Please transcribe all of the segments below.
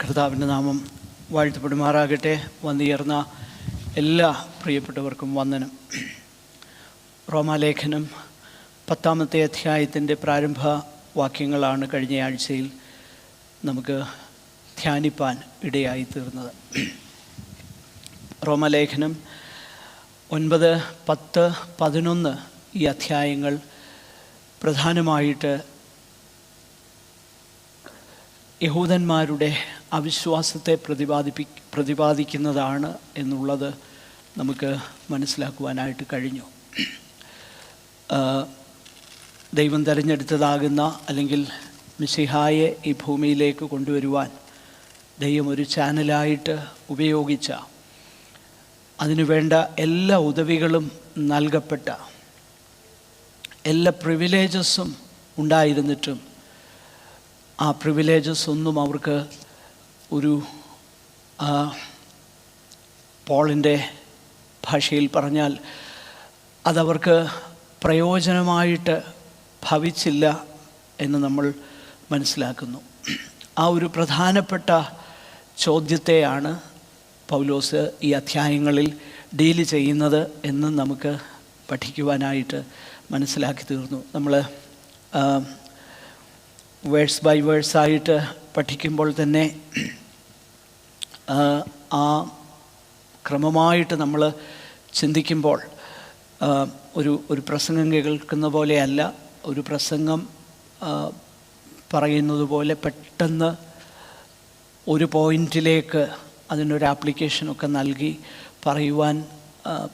കർത്താവിൻ്റെ നാമം വാഴ്ത്തപ്പെടുമാറാകട്ടെ. വന്നുയർന്ന എല്ലാ പ്രിയപ്പെട്ടവർക്കും വന്ദനം. റോമാലേഖനം 10-ാമത്തെ അധ്യായത്തിൻ്റെ പ്രാരംഭ വാക്യങ്ങളാണ് കഴിഞ്ഞ ആഴ്ചയിൽ നമുക്ക് ധ്യാനിപ്പാൻ ഇടയായി തീർന്നത്. റോമാലേഖനം 9, 10, 11 ഈ അധ്യായങ്ങൾ പ്രധാനമായിട്ട് യഹൂദന്മാരുടെ അവിശ്വാസത്തെ പ്രതിപാദിക്കുന്നതാണ് എന്നുള്ളത് നമുക്ക് മനസ്സിലാക്കുവാനായിട്ട് കഴിഞ്ഞു. ദൈവം തിരഞ്ഞെടുത്തതാകുന്ന അല്ലെങ്കിൽ മിശിഹായെ ഈ ഭൂമിയിലേക്ക് കൊണ്ടുവരുവാൻ ദൈവം ഒരു ചാനലായിട്ട് ഉപയോഗിച്ച, അതിനുവേണ്ട എല്ലാ ഉദവികളും നൽകപ്പെട്ട, എല്ലാ പ്രിവിലേജസും ഉണ്ടായിരുന്നിട്ടും ആ പ്രിവിലേജസ് ഒന്നും അവർക്ക് ഒരു പോളിൻ്റെ ഭാഷയിൽ പറഞ്ഞാൽ അതവർക്ക് പ്രയോജനമായിട്ട് ഭവിച്ചില്ല എന്ന് നമ്മൾ മനസ്സിലാക്കുന്നു. ആ ഒരു പ്രധാനപ്പെട്ട ചോദ്യത്തെയാണ് പൗലോസ് ഈ അധ്യായങ്ങളിൽ ഡീൽ ചെയ്യുന്നത് എന്ന് നമുക്ക് പഠിക്കുവാനായിട്ട് മനസ്സിലാക്കി തീർന്നു. നമ്മൾ വേഴ്സ് ബൈ വേഴ്സായിട്ട് പഠിക്കുമ്പോൾ തന്നെ ആ ക്രമമായിട്ട് നമ്മൾ ചിന്തിക്കുമ്പോൾ ഒരു പ്രസംഗം കേൾക്കുന്ന പോലെയല്ല, ഒരു പ്രസംഗം പറയുന്നത് പോലെ പെട്ടെന്ന് ഒരു പോയിൻറ്റിലേക്ക് അതിനൊരു ആപ്ലിക്കേഷനൊക്കെ നൽകി പറയുവാൻ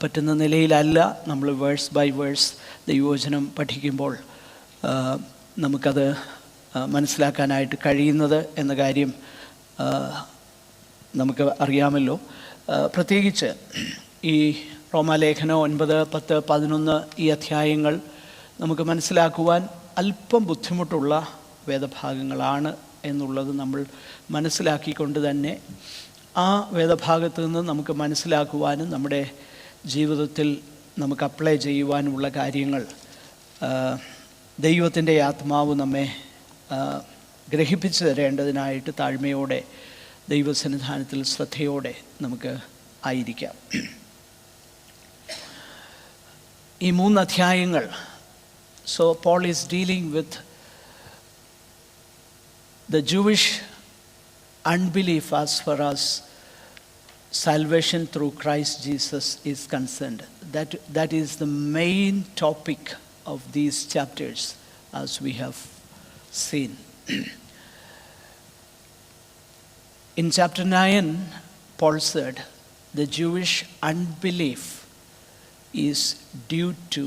പറ്റുന്ന നിലയിലല്ല നമ്മൾ വേഴ്സ് ബൈ വേഴ്സ് ദൈവവചനം പഠിക്കുമ്പോൾ നമുക്കത് മനസ്സിലാക്കാനായിട്ട് കഴിയുന്നത് എന്ന കാര്യം നമുക്ക് അറിയാമല്ലോ. പ്രത്യേകിച്ച് ഈ റോമാലേഖനം 9, 10, 11 ഈ അധ്യായങ്ങൾ നമുക്ക് മനസ്സിലാക്കുവാൻ അല്പം ബുദ്ധിമുട്ടുള്ള വേദഭാഗങ്ങളാണ് എന്നുള്ളത് നമ്മൾ മനസ്സിലാക്കിക്കൊണ്ട് തന്നെ ആ വേദഭാഗത്ത് നിന്ന് നമുക്ക് മനസ്സിലാക്കുവാനും നമ്മുടെ ജീവിതത്തിൽ നമുക്ക് അപ്ലൈ ചെയ്യുവാനുമുള്ള കാര്യങ്ങൾ ദൈവത്തിൻ്റെ ആത്മാവ് നമ്മെ ഗ്രഹിപ്പിച്ചു തരേണ്ടതിനായിട്ട് താഴ്മയോടെ ദൈവസന്നിധാനത്തിൽ ശ്രദ്ധയോടെ നമുക്ക് ആയിരിക്കാം. ഈ 3 അധ്യായങ്ങൾ, so Paul is dealing with the Jewish unbelief as far as salvation through Christ Jesus is concerned. That is the main topic of these chapters, as we have seen. In chapter 9, Paul said the Jewish unbelief is due to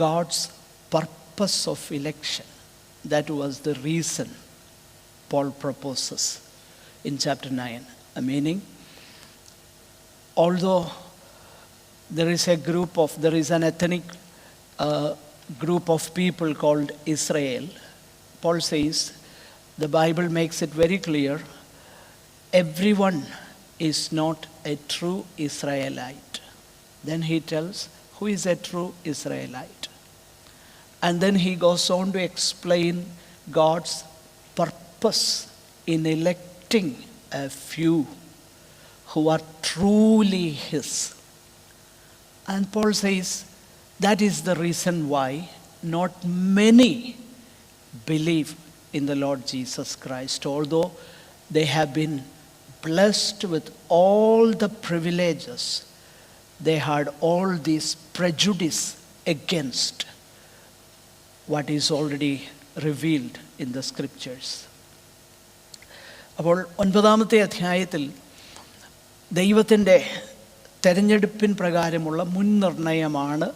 God's purpose of election. That was the reason Paul proposes in chapter 9. Meaning, although there is an ethnic group of people called Israel, Paul says, the Bible makes it very clear, everyone is not a true Israelite. Then he tells who is a true Israelite. And then he goes on to explain God's purpose in electing a few who are truly his. And Paul says that is the reason why not many believe in the Lord Jesus Christ, although they have been blessed with all the privileges. They had all this prejudice against what is already revealed in the scriptures. അപ്പോൾ 9-ാമത്തെ അധ്യായത്തിൽ ദൈവത്തിൻ്റെ തെരഞ്ഞെടുപ്പിൻ പ്രകാരമുള്ള മുൻനിർണയമാണ്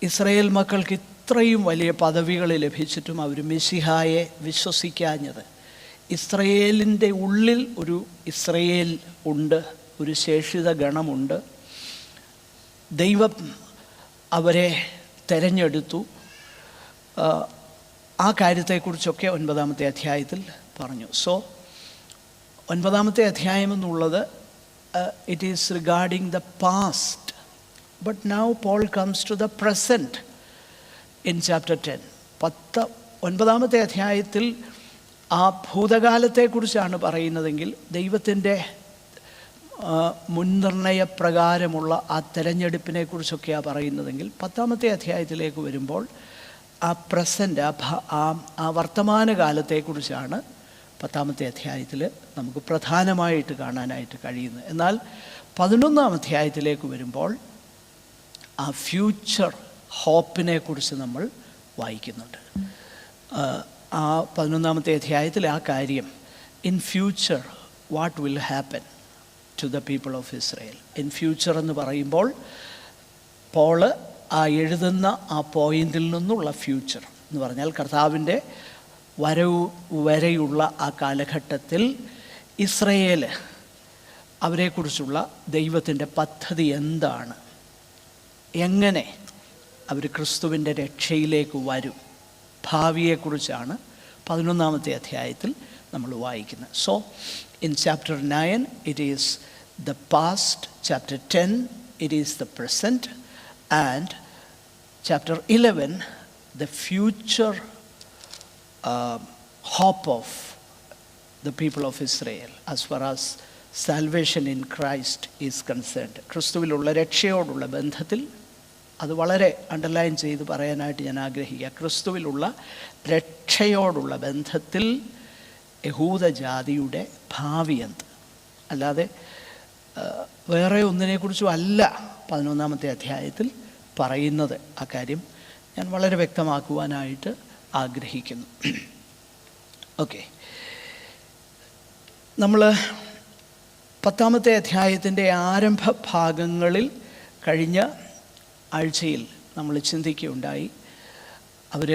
Israel മക്കൾക്ക് ഇത്രയും വലിയ പദവികൾ ലഭിച്ചിട്ടും അവർ മിശിഹായെ വിശ്വസിക്കാഞ്ഞത്. ഇസ്രായേലിൻ്റെ ഉള്ളിൽ ഒരു ഇസ്രായേൽ ഉണ്ട്, ഒരു ശേഷിത ഗണമുണ്ട്. ദൈവം അവരെ തെരഞ്ഞെടുത്തു. ആ കാര്യത്തെക്കുറിച്ചൊക്കെ 9-ാമത്തെ അധ്യായത്തിൽ പറഞ്ഞു. സോ 9-ാമത്തെ അധ്യായം എന്നുള്ളത് it is regarding the past. But now Paul comes to the present in chapter 10. 9-ാമത്തെ അധ്യായത്തിൽ ആ ഭൂതകാലത്തെക്കുറിച്ചാണ് പറയുന്നതെങ്കിൽ ദൈവത്തിൻ്റെ മുൻനിർണയപ്രകാരമുള്ള ആ തെരഞ്ഞെടുപ്പിനെക്കുറിച്ചൊക്കെയാണ് പറയുന്നതെങ്കിൽ 10-ാമത്തെ അധ്യായത്തിലേക്ക് വരുമ്പോൾ ആ പ്രസൻറ്റ് ആ വർത്തമാനകാലത്തെക്കുറിച്ചാണ് 10-ാമത്തെ അധ്യായത്തിൽ നമുക്ക് പ്രധാനമായിട്ട് കാണാനായിട്ട് കഴിയുന്നത്. എന്നാൽ 11-ാം അധ്യായത്തിലേക്ക് വരുമ്പോൾ ആ ഫ്യൂച്ചർ ഹോപ്പിനെ കുറിച്ച് നമ്മൾ വായിക്കുന്നുണ്ട്. ആ 11-ാമത്തെ അധ്യായത്തിൽ ആ കാര്യം, in future what will happen to the people of Israel. In future എന്ന് പറയുമ്പോൾ പോള് ആ എഴുതുന്ന ആ പോയിന്റിൽ നിന്നുള്ള ഫ്യൂച്ചർ എന്ന് പറഞ്ഞാൽ കർത്താവിൻ്റെ വരവ് വരെയുള്ള ആ കാലഘട്ടത്തിൽ ഇസ്രയേൽ അവരെക്കുറിച്ചുള്ള ദൈവത്തിൻ്റെ പദ്ധതി എന്താണ്, എങ്ങനെ അവർ ക്രിസ്തുവിൻ്റെ രക്ഷയിലേക്ക് വരും, ഭാവിയെക്കുറിച്ചാണ് 11-ാമത്തെ അധ്യായത്തിൽ നമ്മൾ വായിക്കുന്നത്. So in chapter 9 it is the past, chapter 10 it is the present, and chapter 11 the future hope of the people of Israel as far as salvation in Christ is concerned. ക്രിസ്തുവിലുള്ള രക്ഷയോടുള്ള ബന്ധത്തിൽ അത് വളരെ അണ്ടർലൈൻ ചെയ്ത് പറയാനായിട്ട് ഞാൻ ആഗ്രഹിക്കുക. ക്രിസ്തുവിലുള്ള രക്ഷയോടുള്ള ബന്ധത്തിൽ യഹൂദജാതിയുടെ ഭാവി എന്ത്, അല്ലാതെ വേറെ ഒന്നിനെക്കുറിച്ചും അല്ല 11-ാമത്തെ അധ്യായത്തിൽ പറയുന്നത്. ആ കാര്യം ഞാൻ വളരെ വ്യക്തമാക്കുവാനായിട്ട് ആഗ്രഹിക്കുന്നു. ഓക്കെ, നമ്മൾ 10-ാമത്തെ അധ്യായത്തിൻ്റെ ആരംഭ ഭാഗങ്ങളിൽ കഴിഞ്ഞ ആഴ്ചയിൽ നമ്മൾ ചിന്തിക്കുകയുണ്ടായി. അവർ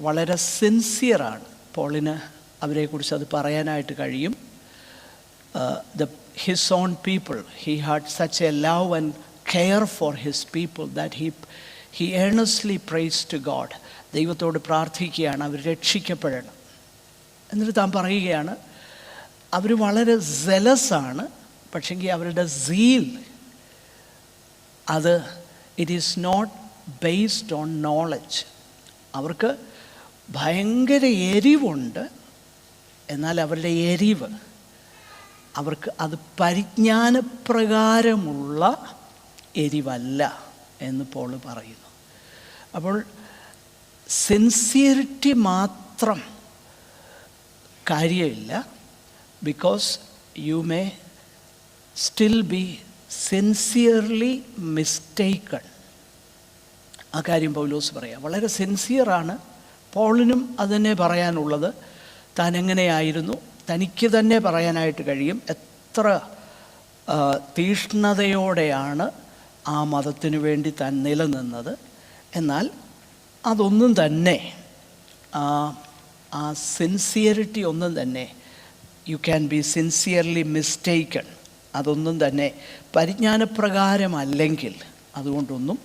വളരെ സിൻസിയറാണ്. പോളിന് അവരെക്കുറിച്ച് അത് പറയാനായിട്ട് കഴിയും. His own people, he had such A love and care for his people that he earnestly prays to God. ദൈവത്തോട് പ്രാർത്ഥിക്കുകയാണ് അവർ രക്ഷിക്കപ്പെടണം. എന്നിട്ട് താൻ പറയുകയാണ് അവർ വളരെ സെലസാണ്, പക്ഷെങ്കിൽ അവരുടെ സീൽ അത് it is not based on knowledge. അവർക്ക് ഭയങ്കര എരിവുണ്ട്, എന്നാൽ അവരുടെ എരിവ് അവർക്ക് അത് പരിജ്ഞാനപ്രകാരമുള്ള എരിവല്ല എന്ന് പോൾ പറയുന്നു. അപ്പോൾ സിൻസിയറിറ്റി മാത്രം കാര്യമില്ല, because you may still B sincerely mistaken. ആ കാര്യം പൗലോസ് പറയാം. വളരെ സിൻസിയറാണ്. പോളിനും അതുതന്നെ പറയാനുള്ളത്. താൻ എങ്ങനെയായിരുന്നു തനിക്ക് തന്നെ പറയാനായിട്ട് കഴിയും. എത്ര തീഷ്ണതയോടെയാണ് ആ മതത്തിനു വേണ്ടി താൻ നിലനിന്നത്. എന്നാൽ അതൊന്നും തന്നെ ആ സിൻസിയറിറ്റി ഒന്നും തന്നെ, U can be sincerely mistaken, അതൊന്നും തന്നെ പരിജ്ഞാനപ്രകാരമല്ലെങ്കിൽ അതുകൊണ്ടൊന്നും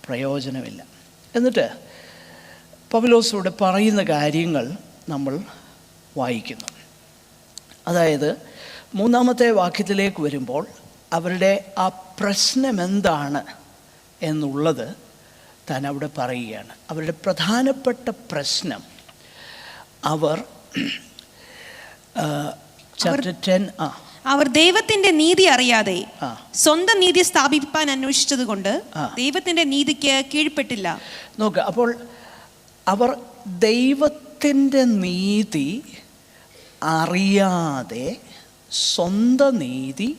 പ്രയോജനമില്ല. എന്നിട്ട് പൗലോസിലൂടെ പറയുന്ന കാര്യങ്ങൾ നമ്മൾ വായിക്കുന്നു. അതായത് 3-ാമത്തെ വാക്യത്തിലേക്ക് വരുമ്പോൾ അവരുടെ ആ പ്രശ്നം എന്താണ് എന്നുള്ളത് താൻ അവിടെ പറയുകയാണ്. അവരുടെ പ്രധാനപ്പെട്ട പ്രശ്നം, അവർ ചാപ്റ്റർ 10 അവർ ദൈവത്തിന്റെ നീതി അറിയാതെ സ്വന്തം നീതി സ്ഥാപിപ്പാൻ അന്വേഷിച്ചത് കൊണ്ട് ദൈവത്തിന്റെ നീതിക്ക് കീഴ്പ്പെട്ടില്ല. നോക്കുക, അപ്പോൾ അവർ ദൈവത്തിൻ്റെ നീതി അറിയാതെ സ്വന്തം നീതി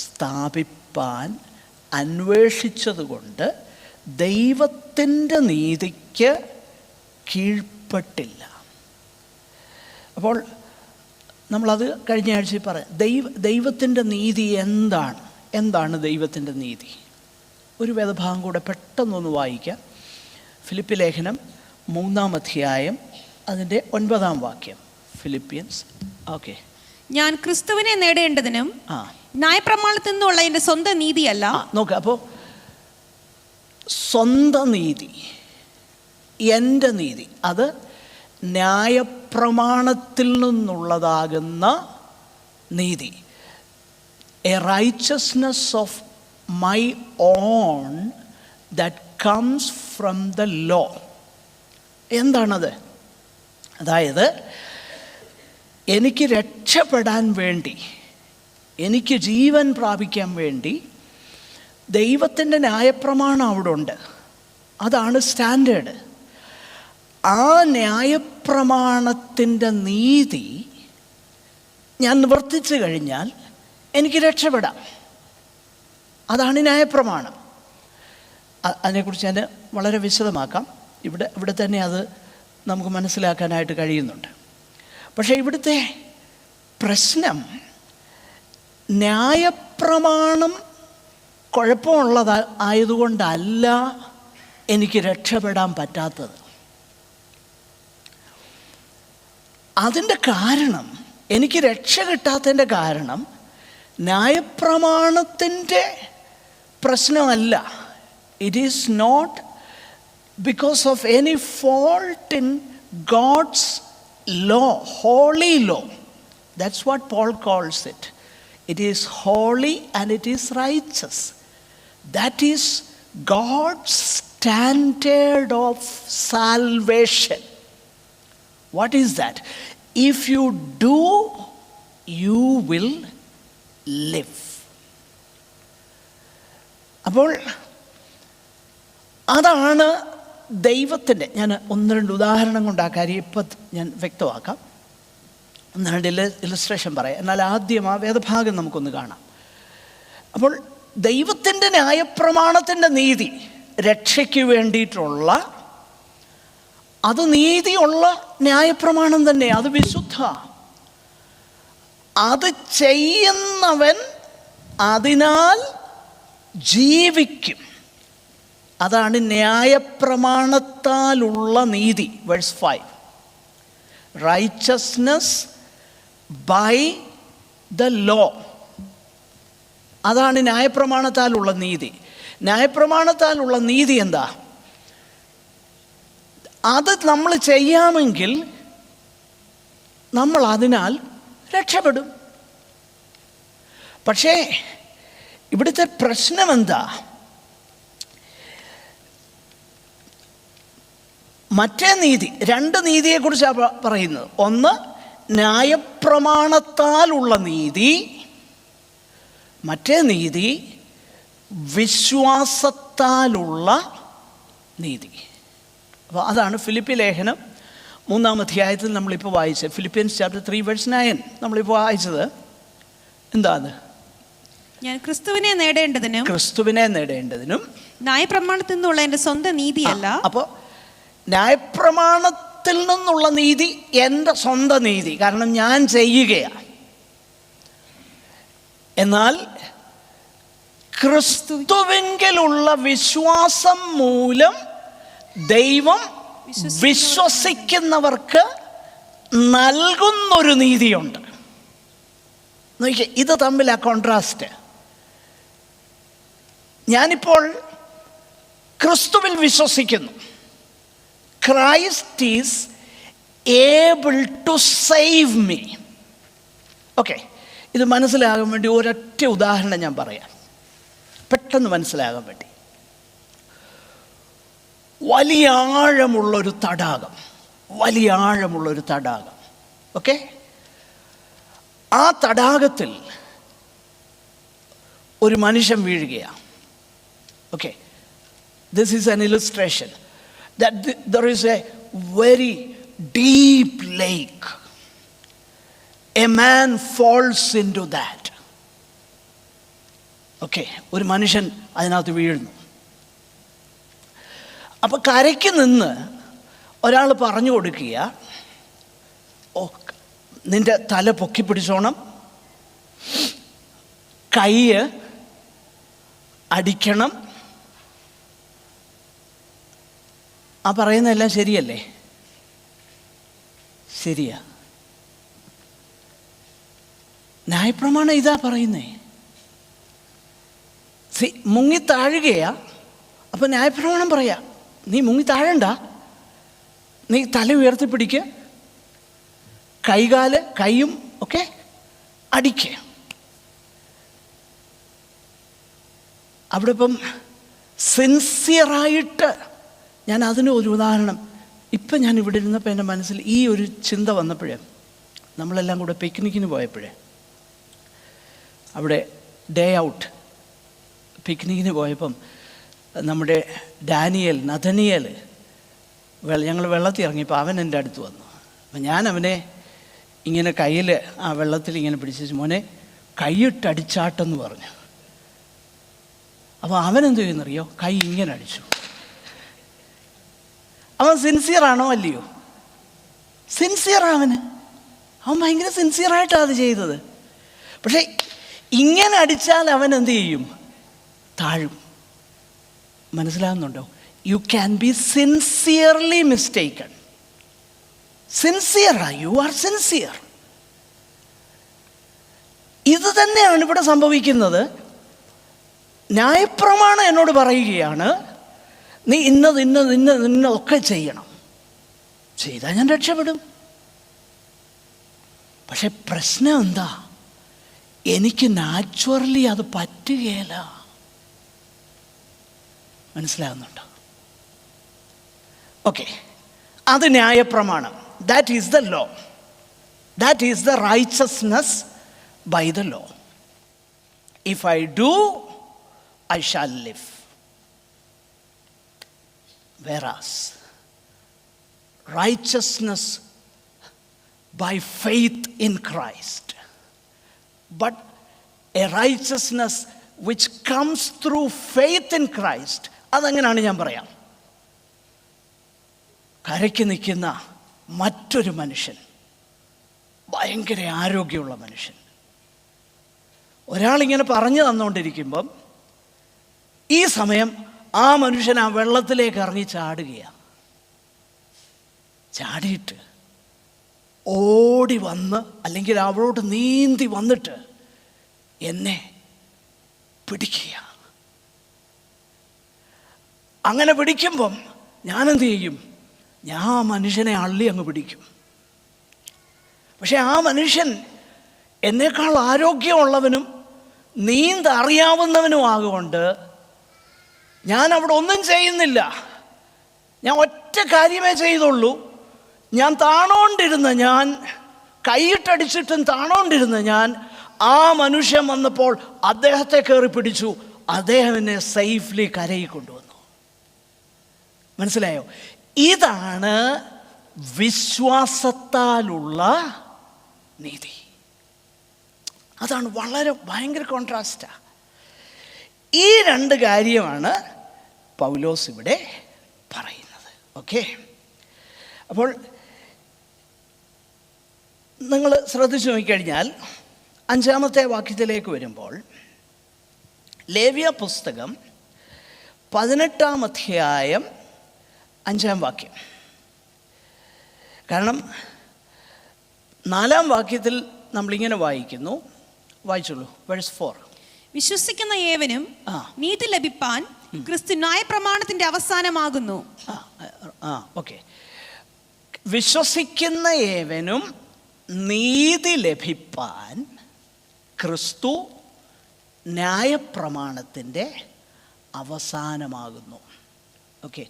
സ്ഥാപിപ്പാൻ അന്വേഷിച്ചതുകൊണ്ട് ദൈവത്തിൻ്റെ നീതിക്ക് കീഴ്പ്പെട്ടില്ല. അപ്പോൾ നമ്മളത് കഴിഞ്ഞ ആഴ്ചയിൽ പറയാം. ദൈവത്തിൻ്റെ നീതി എന്താണ് ദൈവത്തിൻ്റെ നീതി? ഒരു വേദഭാഗം കൂടെ പെട്ടെന്നൊന്ന് വായിക്കാം. ഫിലിപ്പി ലേഖനം 3-ാം അധ്യായം അതിൻ്റെ 9-ാം വാക്യം. ഫിലിപ്പിയൻസ്. ഓക്കെ. ഞാൻ ക്രിസ്തുവിനെ നേടേണ്ടതിനും ന്യായപ്രമാണത്തിൽ നിന്നുള്ള എൻ്റെ സ്വന്തം നീതിയല്ല. നോക്കുക, അപ്പോൾ സ്വന്തം നീതി, എൻ്റെ നീതി, അത് ന്യായപ്രമാണത്തിൽ നിന്നുള്ളതാകുന്ന നീതി. A righteousness of my own that comes from the law. എന്താണത്? അതായത് എനിക്ക് രക്ഷപ്പെടാൻ വേണ്ടി, എനിക്ക് ജീവൻ പ്രാപിക്കാൻ വേണ്ടി ദൈവത്തിൻ്റെ ന്യായപ്രമാണം അവിടെ ഉണ്ട്. അതാണ് സ്റ്റാൻഡേർഡ്. ആ ന്യായപ്രമാണത്തിൻ്റെ നീതി ഞാൻ നിവർത്തിച്ചു കഴിഞ്ഞാൽ എനിക്ക് രക്ഷപ്പെടാം. അതാണ് ന്യായപ്രമാണം. അതിനെക്കുറിച്ച് ഞാൻ വളരെ വിശദമാക്കാം. ഇവിടെ തന്നെ അത് നമുക്ക് മനസ്സിലാക്കാനായിട്ട് കഴിയുന്നുണ്ട്. പക്ഷേ ഇവിടുത്തെ പ്രശ്നം, ന്യായപ്രമാണം കുഴപ്പമുള്ളത് ആയതുകൊണ്ടല്ല എനിക്ക് രക്ഷപ്പെടാൻ പറ്റാത്തത്. അതിൻ്റെ കാരണം, എനിക്ക് രക്ഷ കിട്ടാത്തതിൻ്റെ കാരണം ന്യായപ്രമാണത്തിൻ്റെ പ്രശ്നമല്ല. It is not because of any fault in God's law, holy law. That's what Paul calls it. It is holy and it is righteous. That is God's standard of salvation. What is that? If you do, you will live. അപ്പോൾ അതാണ് ദൈവത്തിൻ്റെ, ഞാൻ ഒന്ന് രണ്ട് ഉദാഹരണം കൊണ്ട് ആ കാര്യം ഇപ്പം ഞാൻ വ്യക്തമാക്കാം. ഒന്ന് രണ്ട് ഇല്ലസ്ട്രേഷൻ പറയാം. എന്നാൽ ആദ്യം ആ വേദഭാഗം നമുക്കൊന്ന് കാണാം. അപ്പോൾ ദൈവത്തിൻ്റെ ന്യായപ്രമാണത്തിൻ്റെ നീതി, രക്ഷയ്ക്ക് വേണ്ടിയിട്ടുള്ള, അത് നീതിയുള്ള ന്യായപ്രമാണം തന്നെ, അത് വിശുദ്ധ. അത് ചെയ്യുന്നവൻ അതിനാൽ ജീവിക്കും. അതാണ് ന്യായപ്രമാണത്താലുള്ള നീതി. Verse 5, righteousness by the law. അതാണ് ന്യായപ്രമാണത്താലുള്ള നീതി. ന്യായപ്രമാണത്താലുള്ള നീതി എന്താ? അത് നമ്മൾ ചെയ്യാമെങ്കിൽ നമ്മൾ അതിനാൽ രക്ഷപ്പെടും. പക്ഷേ ഇവിടുത്തെ പ്രശ്നം എന്താ? മറ്റേ നീതി, രണ്ട് നീതിയെക്കുറിച്ചാണ് പറയുന്നത്. ഒന്ന് ന്യായപ്രമാണത്താലുള്ള നീതി, മറ്റേ നീതി വിശ്വാസത്താലുള്ള നീതി. അപ്പോൾ അതാണ് ഫിലിപ്പി ലേഖനം 3-ാം അധ്യായത്തിൽ നമ്മളിപ്പോൾ വായിച്ചത്. ഫിലിപ്പിയൻസ് ചാപ്റ്റർ 3 വേഴ്സ് 9 നമ്മളിപ്പോൾ വായിച്ചത് എന്താണ്? ഞാൻ ക്രിസ്തുവിനെ നേടേണ്ടതിനും ന്യായപ്രമാണത്തിൽ നിന്നുള്ള എൻ്റെ സ്വന്തം നീതിയല്ല. അപ്പോൾ ന്യായപ്രമാണത്തിൽ നിന്നുള്ള നീതി എൻ്റെ സ്വന്തം നീതി, കാരണം ഞാൻ ചെയ്യുകയാണ്. എന്നാൽ ക്രിസ്തുവിങ്കലുള്ള വിശ്വാസം മൂലം ദൈവം വിശ്വസിക്കുന്നവർക്ക് നൽകുന്നൊരു നീതിയുണ്ട്. നോക്കിയേ, ഇത് തമ്മിലാ കോൺട്രാസ്റ്റ്. ഞാനിപ്പോൾ ക്രിസ്തുവിൽ വിശ്വസിക്കുന്നു. Christ is able to save me. Okay, ഇത് മനസ്സിലാകാൻ വേണ്ടി ഒരൊറ്റ ഉദാഹരണം ഞാൻ പറയാം, പെട്ടെന്ന് മനസ്സിലാകാൻ വേണ്ടി. വലിയ ആഴമുള്ളൊരു തടാകം, ഓക്കെ? ആ തടാകത്തിൽ ഒരു മനുഷ്യൻ വീഴുകയാണ്. Okay, this is an illustration that there is a very deep lake. A man falls into that. Okay, ഒരു മനുഷ്യൻ അതിനകത്ത് വീഴുന്നു. അപ്പം കരയ്ക്ക് നിന്ന് ഒരാൾ പറഞ്ഞു കൊടുക്കുക, ഓ നിൻ്റെ തല പൊക്കി പിടിച്ചോണം, കൈ അടിക്കണം. ആ പറയുന്നതെല്ലാം ശരിയല്ലേ? ശരിയാ. ന്യായപ്രമാണം ഇതാ പറയുന്നേ. മുങ്ങി താഴുകയാ. അപ്പം ന്യായപ്രമാണം പറയാ, നീ മുങ്ങി താഴണ്ട, നീ തല ഉയർത്തിപ്പിടിക്കുക, കൈയും ഒക്കെ അടിക്കുക. അവിടെ ഇപ്പം സിൻസിയറായിട്ട്, ഞാൻ അതിന് ഒരു ഉദാഹരണം, ഇപ്പം ഞാൻ ഇവിടെ ഇരുന്നപ്പോൾ എൻ്റെ മനസ്സിൽ ഈ ഒരു ചിന്ത വന്നപ്പോഴേ, നമ്മളെല്ലാം കൂടെ പിക്നിക്കിന് പോയപ്പോഴേ, അവിടെ ഡേ ഔട്ട് പിക്നിക്കിന് പോയപ്പം നമ്മുടെ നഥനിയേൽ ഞങ്ങൾ വെള്ളത്തിൽ ഇറങ്ങിയപ്പോൾ അവൻ എൻ്റെ അടുത്ത് വന്നു. അപ്പം ഞാൻ അവനെ ഇങ്ങനെ കയ്യിൽ ആ വെള്ളത്തിൽ ഇങ്ങനെ പിടിച്ചു, മോനെ കൈയിട്ടടിച്ചാട്ടെന്ന് പറഞ്ഞു. അപ്പോൾ അവനെന്ത് ചെയ്യുന്നറിയോ, കൈ ഇങ്ങനെ അടിച്ചു. അവൻ സിൻസിയറാണോ അല്ലയോ? സിൻസിയറാണ് അവൻ ഭയങ്കര സിൻസിയറായിട്ടാണ് അത് ചെയ്തത്. പക്ഷേ ഇങ്ങനെ അടിച്ചാൽ അവൻ എന്ത് ചെയ്യും? താഴും. മനസ്സിലാകുന്നുണ്ടോ? You can be sincerely mistaken. സിൻസിയറാ, യു ആർ സിൻസിയർ. ഇത് തന്നെയാണ് ഇവിടെ സംഭവിക്കുന്നത്. ന്യായപ്രമാണം എന്നോട് പറയുകയാണ്, നീ ഇന്നതൊക്കെ ചെയ്യണം. ചെയ്താൽ ഞാൻ രക്ഷപ്പെടും. പക്ഷെ പ്രശ്നം എന്താ? എനിക്ക് നാച്ചുറലി അത് പറ്റുകയില്ല. മനസ്സിലാകുന്നുണ്ടോ? ഓക്കെ, അത് ന്യായപ്രമാണം. That is the law. That is the righteousness by the law. If I do, I shall live. Whereas righteousness by faith in Christ, but a righteousness which comes through faith in Christ, അതെങ്ങനെയാണ് ഞാൻ പറയാം. കരയ്ക്ക് നിൽക്കുന്ന മറ്റൊരു മനുഷ്യൻ, ഭയങ്കര ആരോഗ്യമുള്ള മനുഷ്യൻ, ഒരാളിങ്ങനെ പറഞ്ഞു തന്നുകൊണ്ടിരിക്കുമ്പം ഈ സമയം ആ മനുഷ്യൻ ആ വെള്ളത്തിലേക്ക് ഇറങ്ങി ചാടുകയാണ്. ചാടിയിട്ട് ഓടി വന്ന്, അല്ലെങ്കിൽ അവളോട് നീന്തി വന്നിട്ട് എന്നെ പിടിക്കുക. അങ്ങനെ പിടിക്കുമ്പം ഞാനെന്ത് ചെയ്യും? ഞാൻ ആ മനുഷ്യനെ അള്ളി അങ്ങ് പിടിക്കും. പക്ഷെ ആ മനുഷ്യൻ എന്നേക്കാൾ ആരോഗ്യമുള്ളവനും നീന്തറിയാവുന്നവനും ആകൊണ്ട് ഞാൻ അവിടെ ഒന്നും ചെയ്യുന്നില്ല. ഞാൻ ഒറ്റ കാര്യമേ ചെയ്തുള്ളൂ. ഞാൻ താണോണ്ടിരുന്ന, ഞാൻ കൈയിട്ടടിച്ചിട്ടും താണോണ്ടിരുന്ന ഞാൻ ആ മനുഷ്യൻ വന്നപ്പോൾ അദ്ദേഹത്തെ കയറി പിടിച്ചു. അദ്ദേഹം എന്നെ സേഫ്ലി കരയിൽ കൊണ്ടുവന്നു. മനസ്സിലായോ? ഇതാണ് വിശ്വാസത്താലുള്ള നീതി. അതാണ് വളരെ ഭയങ്കര കോൺട്രാസ്റ്റാണ്. ഈ രണ്ട് കാര്യമാണ് പൗലോസ് ഇവിടെ പറയുന്നത്. ഓക്കെ, അപ്പോൾ നിങ്ങൾ ശ്രദ്ധിച്ചു നോക്കിക്കഴിഞ്ഞാൽ 5-ാമത്തെ വാക്യത്തിലേക്ക് വരുമ്പോൾ, ലേവ്യ പുസ്തകം 18-ാം അധ്യായം 5-ാം വാക്യം. കാരണം 4-ാം വാക്യത്തിൽ നമ്മളിങ്ങനെ വായിക്കുന്നു, വായിച്ചുള്ളൂ, വേഴ്സ് 4. വിശ്വസിക്കുന്ന ഏവനും നീതി ലഭിപ്പാൻ ക്രിസ്തു ന്യായപ്രമാണത്തിന്റെ അവസാനമാകുന്നു. ഓക്കെ, വിശ്വസിക്കുന്ന ഏവനും നീതി ലഭിപ്പാൻ ക്രിസ്തു ന്യായപ്രമാണത്തിൻ്റെ അവസാനമാകുന്നു. Okay,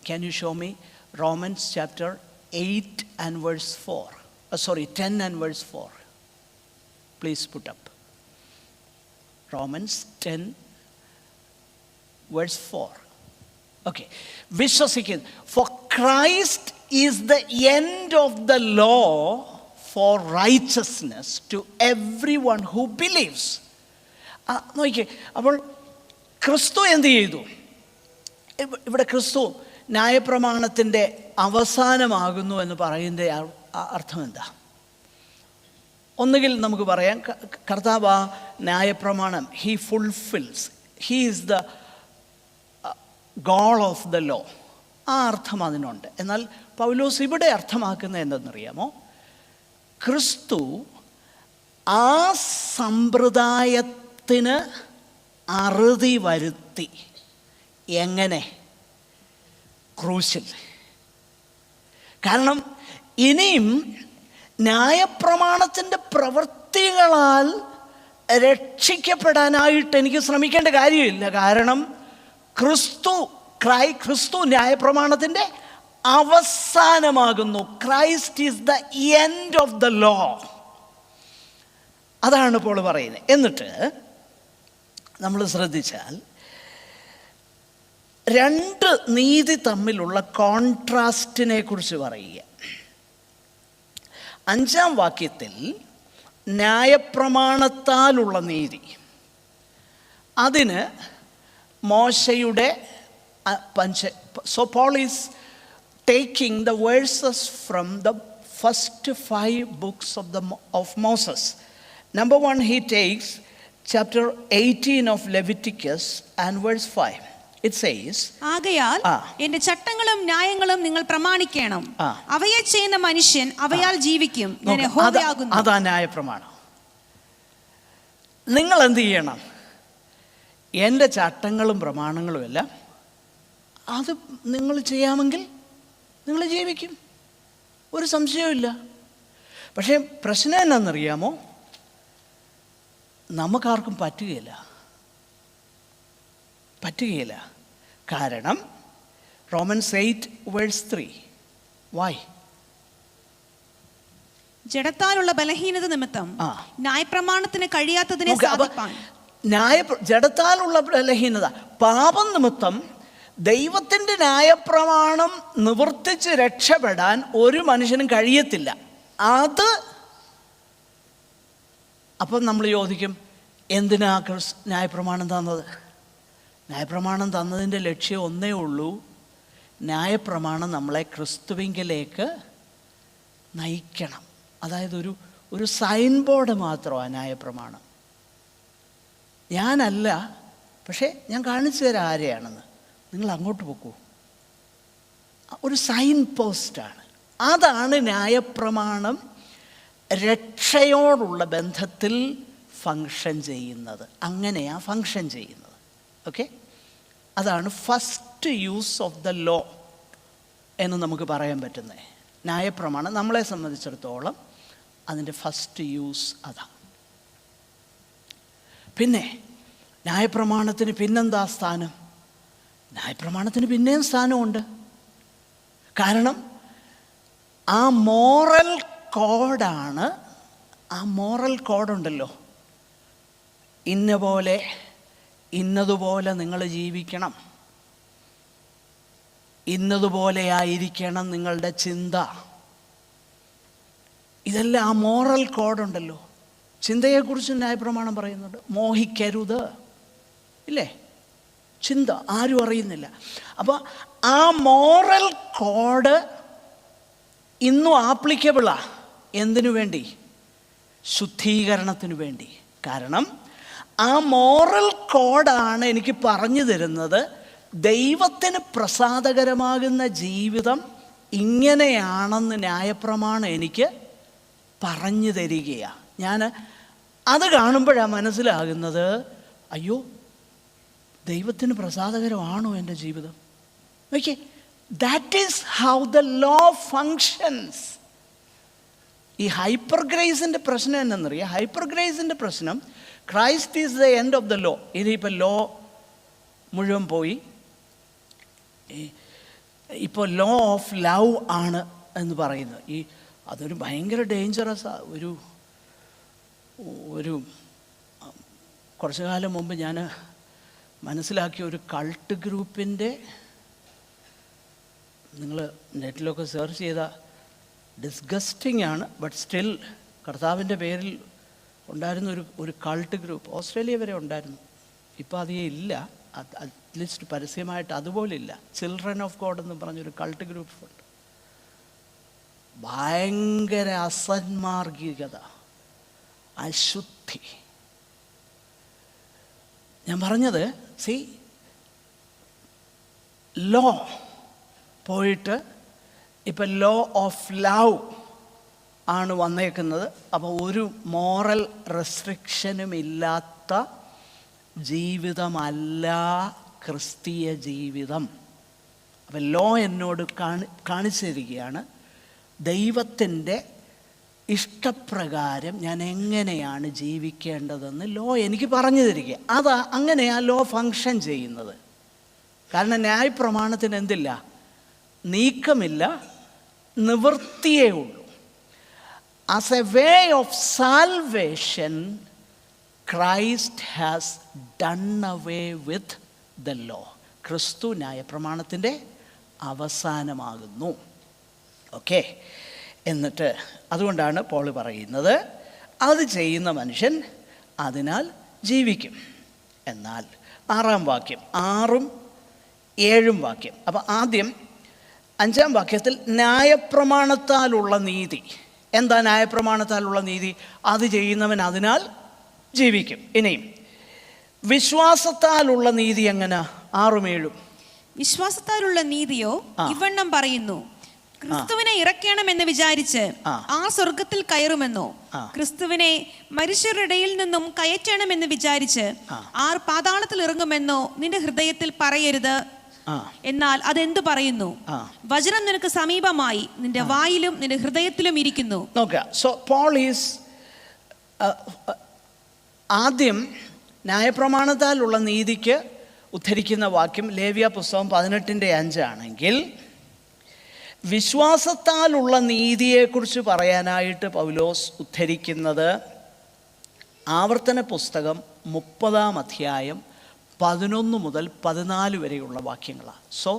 can you show me Romans chapter 8 and verse 4? 10 and verse 4. Please put up. Romans 10 verse 4. Okay. വിശ്വസിക്കുന്നു. For Christ is the end of the law for righteousness to everyone who believes. നോക്കിയേ, അപ്പോൾ ക്രിസ്തു എന്ത് ചെയ്തു? ഇവിടെ ക്രിസ്തു ന്യായപ്രമാണത്തിൻ്റെ അവസാനമാകുന്നു എന്ന് പറയുന്നതിൻ്റെ അർത്ഥം എന്താ? ഒന്നുകിൽ നമുക്ക് പറയാം, കർത്താവ് ആ ന്യായപ്രമാണം he fulfils, he is the goal of the law. ആ അർത്ഥം അതിനുണ്ട്. എന്നാൽ പൗലോസ് ഇവിടെ അർത്ഥമാക്കുന്നത് എന്തെന്നറിയാമോ? ക്രിസ്തു ആ സമ്പ്രദായത്തിന് അറുതി വരുത്തി. എങ്ങനെ? ക്രൂശിൽ. കാരണം ഇനിയും ന്യായപ്രമാണത്തിൻ്റെ പ്രവൃത്തികളാൽ രക്ഷിക്കപ്പെടാനായിട്ട് എനിക്ക് ശ്രമിക്കേണ്ട കാര്യമില്ല. കാരണം ക്രിസ്തു ന്യായപ്രമാണത്തിൻ്റെ അവസാനമാകുന്നു. Christ is the end of the law. അതാണ് പോൾ പറയുന്നത്. എന്നിട്ട് നമ്മൾ ശ്രദ്ധിച്ചാൽ രണ്ട് നീതി തമ്മിലുള്ള കോൺട്രാസ്റ്റിനെ കുറിച്ച് പറയുക. 5-ാം വാക്യത്തിൽ ന്യായപ്രമാണത്താലുള്ള നീതി, അതിന് മോശയുടെ so Paul is taking the verses from the first 5 books of Moses. Number 1, he takes chapter 18 of Leviticus and verse 5. It says, ആകയാൽ എന്റെ ചട്ടങ്ങളും ന്യായങ്ങളും നിങ്ങൾ പ്രമാണിക്കണം, അവയെ ചെയ്യുന്ന മനുഷ്യൻ അവയാൽ ജീവിക്കും, ഞാൻ യഹോവയാകുന്നു. അതാ ന്യായപ്രമാണം. നിങ്ങൾ എന്ത് ചെയ്യണം? എൻ്റെ ചട്ടങ്ങളും പ്രമാണങ്ങളും എല്ലാം അത് നിങ്ങൾ ചെയ്യാമെങ്കിൽ നിങ്ങൾ ജീവിക്കും, ഒരു സംശയവുമില്ല. പക്ഷേ പ്രശ്നം എന്നാണെന്നറിയാമോ? നമുക്കാർക്കും പറ്റുകയില്ല. കാരണം റോമൻസ് 8:3. Why? ജഡത്താലുള്ള ബലഹീനത നിമിത്തം ന്യായപ്രമാണത്തിന് കഴിയാത്തതിനെ സാധിപ്പാൻ. ജഡത്താലുള്ള ബലഹീനത, പാപം നിമിത്തം ദൈവത്തിൻ്റെ ന്യായപ്രമാണം നിവർത്തിച്ച് രക്ഷപ്പെടാൻ ഒരു മനുഷ്യനും കഴിയത്തില്ല. അപ്പം നമ്മൾ ചോദിക്കും, എന്തിനാ ന്യായപ്രമാണം തന്നത്? ന്യായപ്രമാണം തന്നതിൻ്റെ ലക്ഷ്യം ഒന്നേ ഉള്ളൂ, ന്യായപ്രമാണം നമ്മളെ ക്രിസ്തുവിങ്കലേക്ക് നയിക്കണം. അതായത് ഒരു സൈൻ ബോർഡ് മാത്രമാണ് ന്യായപ്രമാണം. ഞാനല്ല, പക്ഷേ ഞാൻ കാണിച്ചു തരാം ആരെയാണെന്ന്. നിങ്ങൾ അങ്ങോട്ട് പോക്കൂ. ഒരു സൈൻ പോസ്റ്റാണ്. അതാണ് ന്യായപ്രമാണം രക്ഷയോടുള്ള ബന്ധത്തിൽ ഫങ്ഷൻ ചെയ്യുന്നത്. അങ്ങനെയാണ് ഫങ്ഷൻ ചെയ്യുന്നത്. ഓക്കെ, അതാണ് first use of the law എന്ന് നമുക്ക് പറയാൻ പറ്റുന്നത്. ന്യായപ്രമാണം നമ്മളെ സംബന്ധിച്ചിടത്തോളം അതിൻ്റെ ഫസ്റ്റ് യൂസ് അതാണ്. പിന്നെ ന്യായപ്രമാണത്തിന് പിന്നെന്താ സ്ഥാനം? ന്യായപ്രമാണത്തിന് പിന്നെയും സ്ഥാനമുണ്ട്. കാരണം ആ മോറൽ കോഡാണ്. ആ മോറൽ കോഡുണ്ടല്ലോ, ഇന്നതുപോലെ നിങ്ങൾ ജീവിക്കണം, ഇന്നതുപോലെ ആയിരിക്കണം നിങ്ങളുടെ ചിന്ത. ഇതെല്ലാം ആ മോറൽ കോഡുണ്ടല്ലോ. ചിന്തയെക്കുറിച്ച് ന്യായപ്രമാണം പറയുന്നുണ്ട്. മോഹിക്കരുത്, ഇല്ലേ? ചിന്ത ആരും അറിയുന്നില്ല. അപ്പോൾ ആ മോറൽ കോഡ് ഇന്നും ആപ്ലിക്കബിളാണ്. എന്തിനു വേണ്ടി? ശുദ്ധീകരണത്തിനു വേണ്ടി. കാരണം ആ മോറൽ കോഡാണ് എനിക്ക് പറഞ്ഞു തരുന്നത് ദൈവത്തിന് പ്രസാദകരമാകുന്ന ജീവിതം ഇങ്ങനെയാണെന്ന് ന്യായപ്രമാണം എനിക്ക് പറഞ്ഞു തരികയാണ്. ഞാൻ അത് കാണുമ്പോഴാണ് മനസ്സിലാകുന്നത്, അയ്യോ, ദൈവത്തിന് പ്രസാദകരമാണോ എൻ്റെ ജീവിതം? Okay, that is how the law functions. ഈ ഹൈപ്പർ ഗ്രേസിൻ്റെ പ്രശ്നം എന്നറിയാം. ഹൈപ്പർ ഗ്രേസിൻ്റെ പ്രശ്നം, Christ is the end of the law. ഇനിയിപ്പോൾ ലോ മുഴുവൻ പോയി, ഇപ്പോൾ ലോ ഓഫ് ലവ് ആണ് എന്ന് പറയുന്നത്. അതൊരു ഭയങ്കര ഡേഞ്ചറസാണ്. ഒരു കുറച്ചു കാലം മുമ്പ് ഞാൻ മനസ്സിലാക്കിയ ഒരു കൾട്ട് ഗ്രൂപ്പിൻ്റെ, നിങ്ങൾ നെറ്റിലൊക്കെ സെർച്ച് ചെയ്താൽ ഡിസ്ഗസ്റ്റിംഗ് ആണ്, ബട്ട് സ്റ്റിൽ കർത്താവിൻ്റെ പേരിൽ ഉണ്ടായിരുന്ന ഒരു കൾട്ട് ഗ്രൂപ്പ്. ഓസ്ട്രേലിയ വരെ ഉണ്ടായിരുന്നു. ഇപ്പോൾ അധികം ഇല്ല, അറ്റ്ലീസ്റ്റ് പരസ്യമായിട്ട് അതുപോലെ ഇല്ല. ചിൽഡ്രൻ ഓഫ് ഗോഡ് എന്ന് പറഞ്ഞൊരു കൾട്ട് ഗ്രൂപ്പ് ഉണ്ട്. ഭയങ്കര അസന്മാർഗികത, അശുദ്ധി. ഞാൻ പറഞ്ഞത്, ലോ പോയിട്ട് ഇപ്പം ലോ ഓഫ് ലവ് ആണ് വന്നേക്കുന്നത്. അപ്പോൾ ഒരു മോറൽ റെസ്ട്രിക്ഷനും ഇല്ലാത്ത ജീവിതമല്ല ക്രിസ്തീയ ജീവിതം. അപ്പം ലോ എന്നോട് കാണിച്ചു തരികയാണ് ദൈവത്തിൻ്റെ ഇഷ്ടപ്രകാരം ഞാൻ എങ്ങനെയാണ് ജീവിക്കേണ്ടതെന്ന് ലോ എനിക്ക് പറഞ്ഞു തരിക. അങ്ങനെയാണ് ലോ ഫങ്ഷൻ ചെയ്യുന്നത്. കാരണം ന്യായപ്രമാണത്തിന് എന്തില്ല? നീക്കമില്ല, നിവൃത്തിയേ ഉള്ളൂ. As a way of salvation Christ has done away with the law. ക്രിസ്തു ന്യായപ്രമാണത്തിൻ്റെ അവസാനമാകുന്നു. ഓക്കെ, എന്നിട്ട് അതുകൊണ്ടാണ് പോൾ പറയുന്നത് അത് ചെയ്യുന്ന മനുഷ്യൻ അതിനാൽ ജീവിക്കും. എന്നാൽ 6-ാം വാക്യം, 6ഉം 7ഉം വാക്യം. അപ്പം ആദ്യം 5-ാം വാക്യത്തിൽ ന്യായപ്രമാണത്താലുള്ള നീതി. എന്താ ന്യായപ്രമാണത്താലുള്ള നീതി? അത് ചെയ്യുന്നവൻ അതിനാൽ ജീവിക്കും. ഇനിയും വിശ്വാസത്താലുള്ള നീതി എങ്ങനെ? 6ഉം 7ഉം. വിശ്വാസത്താലുള്ള നീതിയോ ഇവണ്ണം പറയുന്നു, ക്രിസ്തുവിനെ ഇറക്കണമെന്ന് വിചാരിച്ച് ആ സ്വർഗത്തിൽ കയറുമെന്നോ, ക്രിസ്തുവിനെ മനുഷ്യരുടെ ഇടയിൽ നിന്നും കയറ്റണമെന്ന് വിചാരിച്ച് ആർ പാതാളത്തിൽ ഇറങ്ങുമെന്നോ നിന്റെ ഹൃദയത്തിൽ പറയരുത്. എന്നാൽ അതെന്തു പറയുന്നു? വചനം നിനക്ക് സമീപമായി, നിന്റെ വായിലും നിന്റെ ഹൃദയത്തിലും ഇരിക്കുന്നു. സോ പോൾ ഈസ് ആദ്യം ന്യായപ്രമാണത്താലുള്ള നീതിക്ക് ഉദ്ധരിക്കുന്ന വാക്യം ലേവ്യ പുസ്തകം 18:5 ആണെങ്കിൽ, വിശ്വാസത്താലുള്ള നീതിയെക്കുറിച്ച് പറയാനായിട്ട് പൗലോസ് ഉദ്ധരിക്കുന്നത് ആവർത്തന പുസ്തകം 30-ാം അധ്യായം 11 മുതൽ 14 വരെയുള്ള വാക്യങ്ങളാണ്. So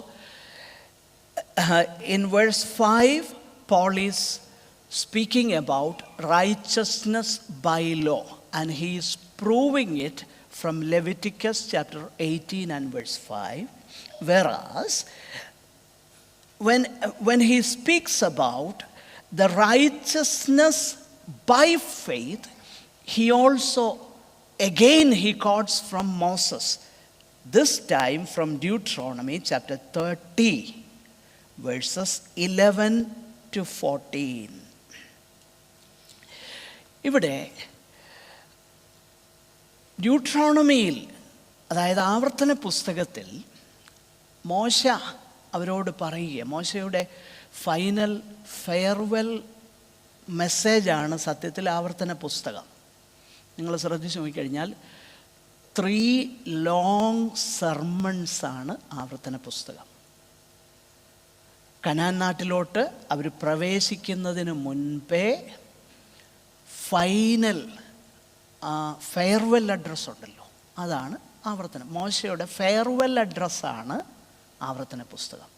in verse 5 Paul is speaking about righteousness by law and he is proving it from Leviticus chapter 18 and verse 5. Whereas when he speaks about the righteousness by faith, he also again he quotes from Moses, this time from Deuteronomy chapter 30 verses 11 to 14. ഇവിടെ ഡ്യൂട്രോണമിയിൽ, അതായത് ആവർത്തന പുസ്തകത്തിൽ മോശ അവരോട് പറയുക, മോശയുടെ final farewell മെസ്സേജാണ് സത്യത്തിൽ ആവർത്തന പുസ്തകം. നിങ്ങൾ ശ്രദ്ധിച്ച് നോക്കിക്കഴിഞ്ഞാൽ 3 ലോങ് സെർമൺസാണ് ആവർത്തന പുസ്തകം. കനാൻ നാട്ടിലോട്ട് അവർ പ്രവേശിക്കുന്നതിന് മുൻപേ ഫൈനൽ ഫെയർവെൽ അഡ്രസ്സ് ഉണ്ടല്ലോ, അതാണ് ആവർത്തനം. മോശയുടെ ഫെയർവെൽ അഡ്രസ്സാണ് ആവർത്തന പുസ്തകം.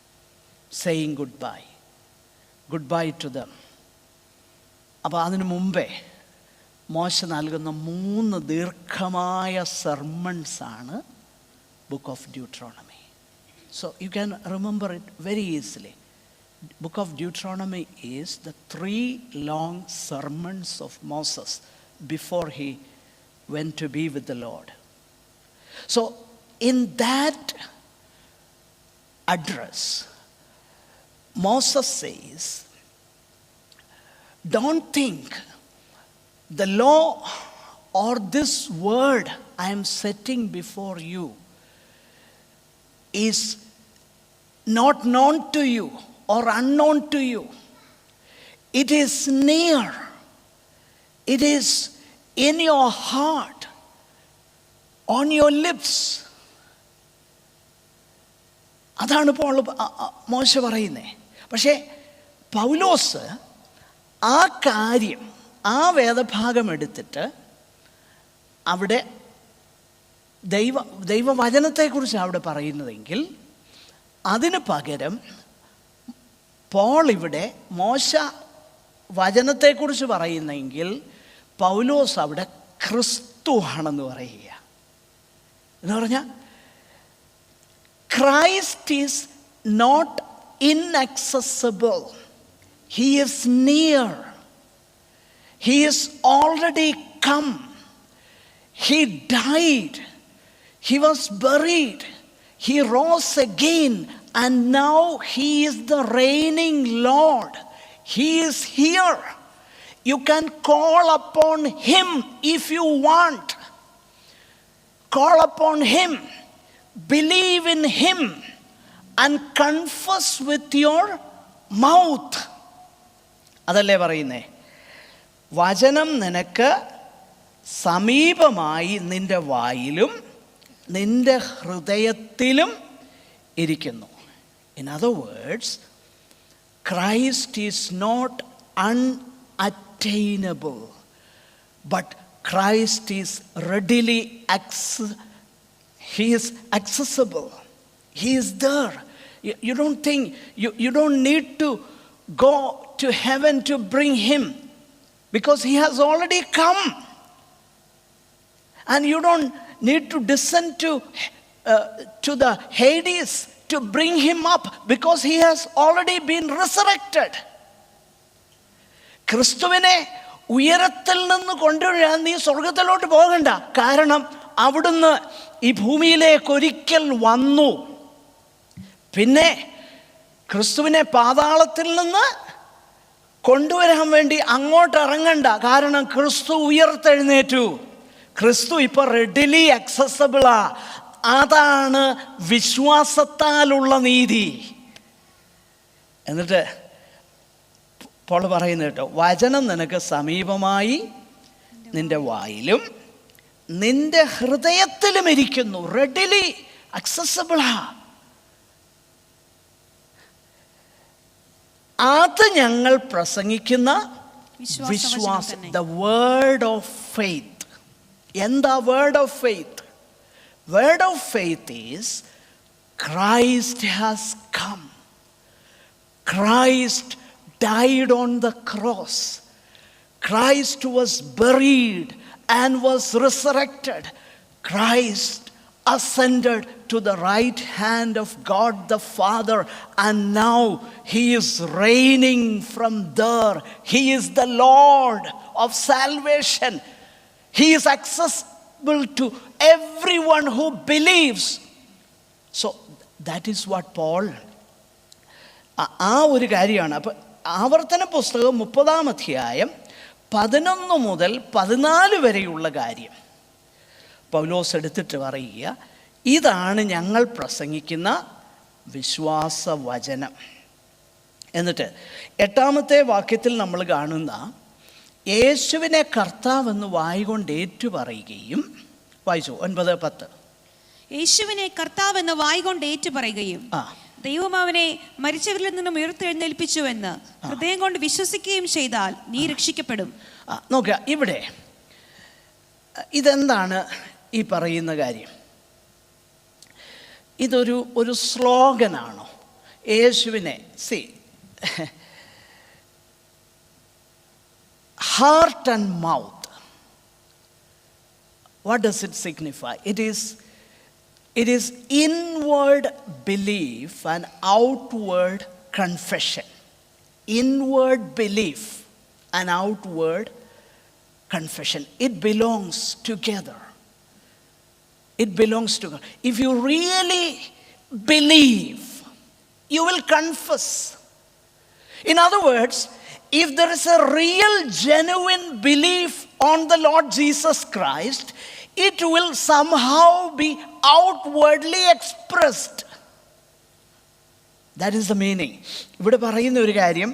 Saying goodbye to them. അപ്പോൾ അതിനു മുമ്പേ മോശ നൽകുന്ന 3 ദീർഘമായ സെർമൺസാണ് book of Deuteronomy. So you can remember it very easily. Book of Deuteronomy is the 3 long sermons of Moses before he went to be with the Lord. So in that address, Moses says, don't think the law or this word I am setting before you is not known to you or unknown to you. It is near. It is in your heart, on your lips. അതാണ് ഇപ്പോൾ മോശ പറയുന്നത്. പക്ഷേ പൗലോസ് ആ കാര്യം, ആ വേദഭാഗം എടുത്തിട്ട് അവിടെ ദൈവവചനത്തെക്കുറിച്ച് അവിടെ പറയുന്നതെങ്കിൽ, അതിന് പകരം പോൾ ഇവിടെ മോശ വചനത്തെക്കുറിച്ച് പറയുന്നെങ്കിൽ പൗലോസ് അവിടെ ക്രിസ്തു ആണെന്ന് പറയുക. എന്ന് പറഞ്ഞാൽ Christ is not inaccessible, he is near, he is already come, he died, he was buried, he rose again, and now he is the reigning Lord. He is here. You can call upon him if you want. Call upon him, believe in him, and confess with your mouth. അതല്ലേ പറയുന്നേ, വചനം നിനക്ക് സമീപമായി നിന്റെ വായിലും നിന്റെ ഹൃദയത്തിലും ഇരിക്കുന്നു. In other words, Christ is not unattainable, but Christ is readily He is accessible. He is there. You don't think, you don't need to go to heaven to bring him, because he has already come. And you don't need to descend to the Hades to bring him up, because he has already been resurrected. ക്രിസ്തുവിനെ ഉയരത്തിൽ നിന്ന് കൊണ്ടുവരാൻ നീ സ്വർഗത്തിലോട്ട് പോകണ്ട. കാരണം അവിടുന്ന് ഈ ഭൂമിയിലേക്ക് ഒരിക്കൽ വന്നു. പിന്നെ ക്രിസ്തുവിനെ പാതാളത്തിൽ നിന്ന് കൊണ്ടുവരാൻ വേണ്ടി അങ്ങോട്ട് ഇറങ്ങണ്ട. കാരണം ക്രിസ്തു ഉയർത്തെഴുന്നേറ്റു. ക്രിസ്തു ഇപ്പോൾ റെഡിലി അക്സസബിളാ. അതാണ് വിശ്വാസത്താലുള്ള നീതി. എന്നിട്ട് പോൾ പറയുന്നത് കേട്ടോ, വചനം നിനക്ക് സമീപമായി നിന്റെ വായിലും നിന്റെ ഹൃദയത്തിലും ഇരിക്കുന്നു. റെഡിലി അക്സസബിളാ. അത് ഞങ്ങൾ പ്രസംഗിക്കുന്ന വിശ്വാസം, ദ വേർഡ് ഓഫ് ഫെയ്ത്ത്. എന്താ word of faith? Word of faith is Christ has come. Christ died on the cross. Christ was buried and was resurrected. Christ ascended to the right hand of God the Father, and now he is reigning from there. He is the Lord of salvation. He is accessible to everyone who believes. So that is what Paul, ആ ഒരു കാര്യമാണ്. അപ്പം ആവർത്തന പുസ്തകം 30-ാം അധ്യായം 11 മുതൽ 14 വരെയുള്ള കാര്യം പൗലോസ് എടുത്തിട്ട് പറയുക, ഇതാണ് ഞങ്ങൾ പ്രസംഗിക്കുന്ന വിശ്വാസവചനം. എന്നിട്ട് 8-ാമത്തെ വാക്യത്തിൽ നമ്മൾ കാണുന്ന യേശുവിനെ കർത്താവെന്ന് വായ്കൊണ്ട് ഏറ്റുപറയുകയും, വായിച്ചു 9-10. യേശുവിനെ കർത്താവെന്ന് വായ്കൊണ്ട് ഏറ്റുപറയുകയും ദൈവം അവനെ മരിച്ചവരിൽ നിന്നും ഉയർത്തെഴുന്നേൽപ്പിച്ചുവെന്ന് ഹൃദയം കൊണ്ട് വിശ്വസിക്കുകയും ചെയ്താൽ നീ രക്ഷിക്കപ്പെടും. നോക്കുക, ഇവിടെ ഇതെന്താണ് ഈ പറയുന്ന കാര്യം? ഇതൊരു സ്ലോഗനാണോ? യേശുവിനെ heart and mouth, what does it signify? It is inward belief and outward confession. Inward belief and outward confession. It belongs together. It belongs together. If you really believe, you will confess. In other words, if there is a real, genuine belief on the Lord Jesus Christ, it will somehow be outwardly expressed. That is the meaning. ഇവിടെ പറയുന്ന ഒരു കാര്യം,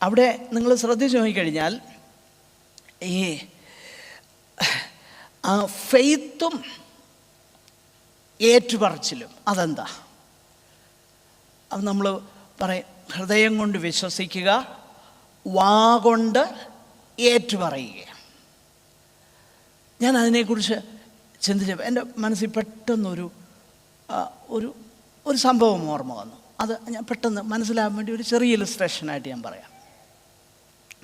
അവിടെ നിങ്ങൾ ശ്രദ്ധിച്ചു നോക്കിക്കഴിഞ്ഞാൽ ഈ ഫെയ്ത്തും ഏറ്റുപറച്ചിലും അതെന്താ? അത് നമ്മൾ പറയും, ഹൃദയം കൊണ്ട് വിശ്വസിക്കുക, വാ കൊണ്ട് ഏറ്റുപറയുക. ഞാൻ അതിനെക്കുറിച്ച് ചിന്തിച്ചപ്പോൾ എൻ്റെ മനസ്സിൽ പെട്ടെന്നൊരു ഒരു സംഭവം ഓർമ്മ വന്നു. അത് ഞാൻ പെട്ടെന്ന് മനസ്സിലാകാൻ വേണ്ടി ഒരു ചെറിയ ഇല്ലസ്ട്രേഷനായിട്ട് ഞാൻ പറയാം.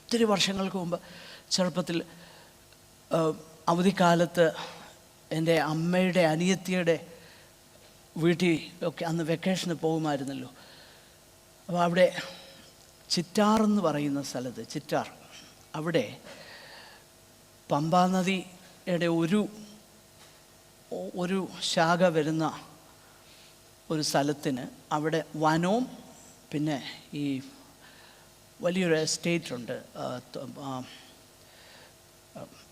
ഒത്തിരി വർഷങ്ങൾക്ക് മുമ്പ് ചെറുപ്പത്തിൽ അവധിക്കാലത്ത് എൻ്റെ അമ്മയുടെ അനിയത്തിയുടെ വീട്ടിൽ ഒക്കെ അന്ന് വെക്കേഷന് പോകുമായിരുന്നല്ലോ. അപ്പോൾ അവിടെ ചിറ്റാർ എന്ന് പറയുന്ന സ്ഥലത്ത്, ചിറ്റാർ, അവിടെ പമ്പാ നദിയുടെ ഒരു ശാഖ വരുന്ന ഒരു സ്ഥലത്തിന് അവിടെ വനവും പിന്നെ ഈ വലിയൊരു എസ്റ്റേറ്റ് ഉണ്ട്,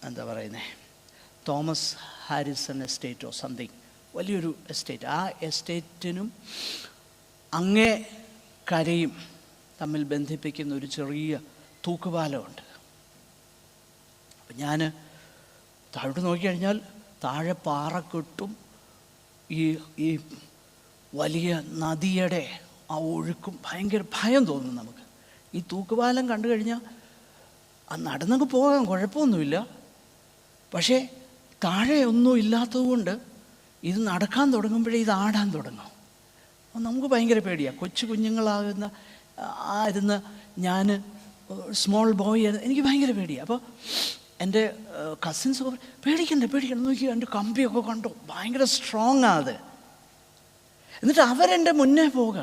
എന്താ പറയുന്നത്, തോമസ് ഹാരിസൺ എസ്റ്റേറ്റോ സംതിങ്, വലിയൊരു എസ്റ്റേറ്റ്. ആ എസ്റ്റേറ്റിനും അങ്ങേ കരയും തമ്മിൽ ബന്ധിപ്പിക്കുന്ന ഒരു ചെറിയ തൂക്കുപാലമുണ്ട്. അപ്പം ഞാൻ താഴോട്ട് നോക്കിക്കഴിഞ്ഞാൽ താഴെ പാറക്കെട്ടും ഈ വലിയ നദിയുടെ ആ ഒഴുക്കും ഭയങ്കര ഭയം തോന്നും നമുക്ക്. ഈ തൂക്കുപാലം കണ്ടു കഴിഞ്ഞാൽ നടന്നങ്ങ് പോകാൻ കുഴപ്പമൊന്നുമില്ല. പക്ഷേ താഴെ ഒന്നും ഇല്ലാത്തതുകൊണ്ട് ഇത് നടക്കാൻ തുടങ്ങുമ്പോഴേ ഇത് ആടാൻ തുടങ്ങും. അപ്പോൾ നമുക്ക് ഭയങ്കര പേടിയാണ്. കൊച്ചു കുഞ്ഞുങ്ങളായിരുന്ന ഞാൻ സ്മോൾ ബോയ് എനിക്ക് ഭയങ്കര പേടിയാണ്. അപ്പോൾ എൻ്റെ കസിൻസൊക്കെ പേടിക്കണ്ട നോക്കി എൻ്റെ കമ്പിയൊക്കെ കണ്ടു, ഭയങ്കര സ്ട്രോങ് ആണ് അത്. എന്നിട്ട് അവരെൻ്റെ മുന്നേ പോകുക.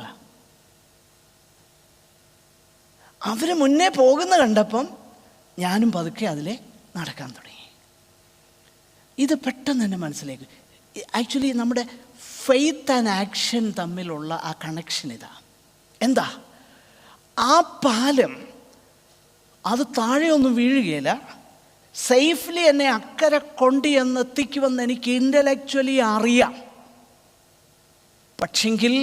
അവർ മുന്നേ പോകുന്ന കണ്ടപ്പം ഞാനും പതുക്കെ അതിലെ നടക്കാൻ തുടങ്ങി. ഇത് പെട്ടെന്ന് തന്നെ മനസ്സിലേക്ക്. ആക്ച്വലി നമ്മുടെ ഫെയ്ത്ത് ആൻഡ് ആക്ഷൻ തമ്മിലുള്ള ആ കണക്ഷൻ ഇതാ. എന്താ? ആ പാലം അത് താഴെയൊന്നും വീഴുകയില്ല, സേഫ്ലി എന്നെ അക്കരെ കൊണ്ട് എന്നെത്തിക്കുമെന്ന് എനിക്ക് ഇൻ്റലക്ച്വലി അറിയാം. പക്ഷെങ്കിൽ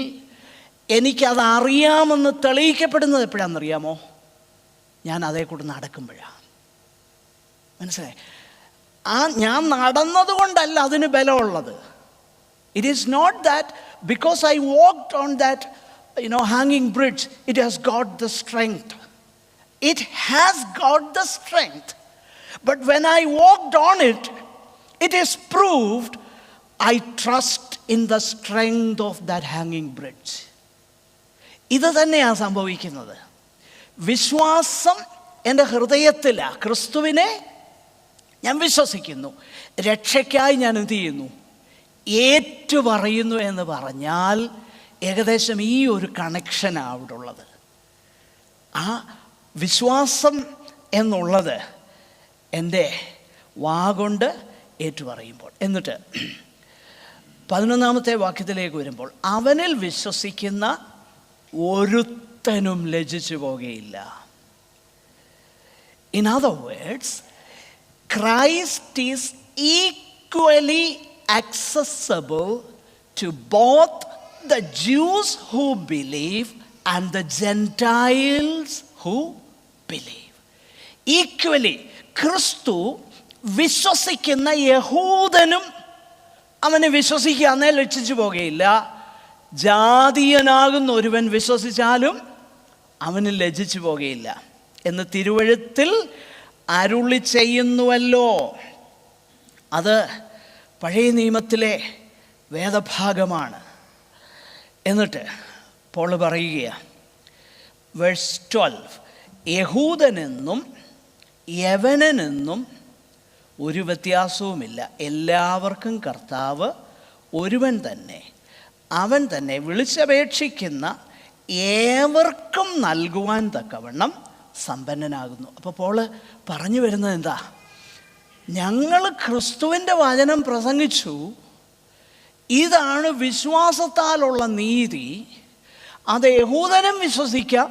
എനിക്കത് അറിയാമെന്ന് തെളിയിക്കപ്പെടുന്നത് എപ്പോഴാണെന്നറിയാമോ? ഞാൻ അതേ കൂടെ നടക്കുമ്പോഴാണ്. മനസ്സിലായി? ഞാൻ നടന്നതുകൊണ്ടല്ല അതിന് ബലമുള്ളത്. It is not that because I walked on that ഹാങ്ങിങ് bridge it has got the strength. It has got the strength. But when I walked on it, it is proved I trust in the strength of that ഹാങ്ങിങ് bridge. ഇത് തന്നെയാണ് സംഭവിക്കുന്നത്. വിശ്വാസം എൻ്റെ ഹൃദയത്തിലാണ്. ക്രിസ്തുവിനെ ഞാൻ വിശ്വസിക്കുന്നു. രക്ഷയ്ക്കായി ഞാൻ എന്ത് ചെയ്യുന്നു? ഏറ്റുപറയുന്നു എന്ന് പറഞ്ഞാൽ ഏകദേശം ഈ ഒരു കണക്ഷനാണ് അവിടെ ഉള്ളത്. ആ വിശ്വാസം എന്നുള്ളത് എൻ്റെ വാഗൊണ്ട് ഏറ്റുപറയുമ്പോൾ. എന്നിട്ട് 11-ാമത്തെ വാക്യത്തിലേക്ക് വരുമ്പോൾ, അവനിൽ വിശ്വസിക്കുന്ന ഒരുത്തനും ലജ്ജിച്ചു പോകുകയില്ല. In other words, Christ is equally accessible to both the Jews who believe and the Gentiles who believe. Equally, ക്രിസ്തു വിശ്വസിക്കുന്ന യഹൂദനും അവനെ വിശ്വസിക്കാന്നേ ലജ്ജിച്ചു പോകുകയില്ല. ജാതീയനാകുന്ന ഒരുവൻ വിശ്വസിച്ചാലും അവന് ലജ്ജിച്ചു പോകുകയില്ല എന്ന് തിരുവെഴുത്തിൽ അരുളി ചെയ്യുന്നുവല്ലോ. അത് പഴയ നിയമത്തിലെ വേദഭാഗമാണ്. എന്നിട്ട് പോൾ പറയുകയാണ്, വേഴ്സ് 12, യഹൂദനെന്നും യവനനെന്നും ഒരു വ്യത്യാസവുമില്ല, എല്ലാവർക്കും കർത്താവ് ഒരുവൻ തന്നെ, അവൻ തന്നെ വിളിച്ചപേക്ഷിക്കുന്ന ഏവർക്കും നൽകുവാൻ തക്കവണ്ണം സമ്പന്നനാകുന്നു. അപ്പോൾ പോള് പറഞ്ഞു വരുന്നത് എന്താ? ഞങ്ങൾ ക്രിസ്തുവിൻ്റെ വചനം പ്രസംഗിച്ചു, ഇതാണ് വിശ്വാസത്താലുള്ള നീതി. അത് യഹൂദനും വിശ്വസിക്കാം,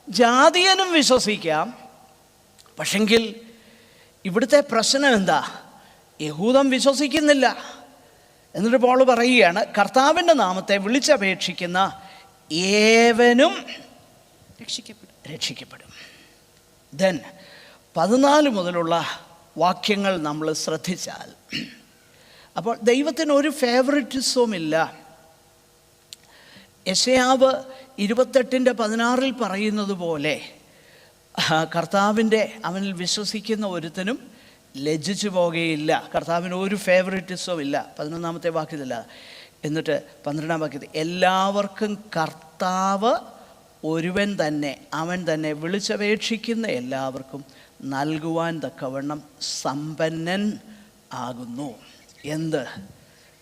ജാതീയനും വിശ്വസിക്കാം. പക്ഷെങ്കിൽ ഇവിടുത്തെ പ്രശ്നം എന്താ? യഹൂദൻ വിശ്വസിക്കുന്നില്ല. എന്നിട്ട് പോൾ പറയുകയാണ്, കർത്താവിൻ്റെ നാമത്തെ വിളിച്ചപേക്ഷിക്കുന്ന ഏവനും രക്ഷിക്കപ്പെടും. ദെൻ 14 മുതലുള്ള വാക്യങ്ങൾ നമ്മൾ ശ്രദ്ധിച്ചാൽ, അപ്പോൾ ദൈവത്തിന് ഒരു ഫേവറിറ്റിസവും ഇല്ല. യെശയ്യാവ് 28:16 പറയുന്നത് പോലെ കർത്താവിൻ്റെ അവനിൽ വിശ്വസിക്കുന്ന ഒരുത്തനും ലജ്ജിച്ചു പോകുകയില്ല. കർത്താവിന് ഒരു ഫേവറിറ്റിസവും ഇല്ല. 11-ാമത്തെ വാക്യത്തില്ല. എന്നിട്ട് 12-ാം വാക്യത്തിൽ, എല്ലാവർക്കും കർത്താവ് ഒരുവൻ തന്നെ, അവൻ തന്നെ വിളിച്ചപേക്ഷിക്കുന്ന എല്ലാവർക്കും നൽകുവാൻ തക്കവണ്ണം സമ്പന്നൻ ആകുന്നു. എന്ത്?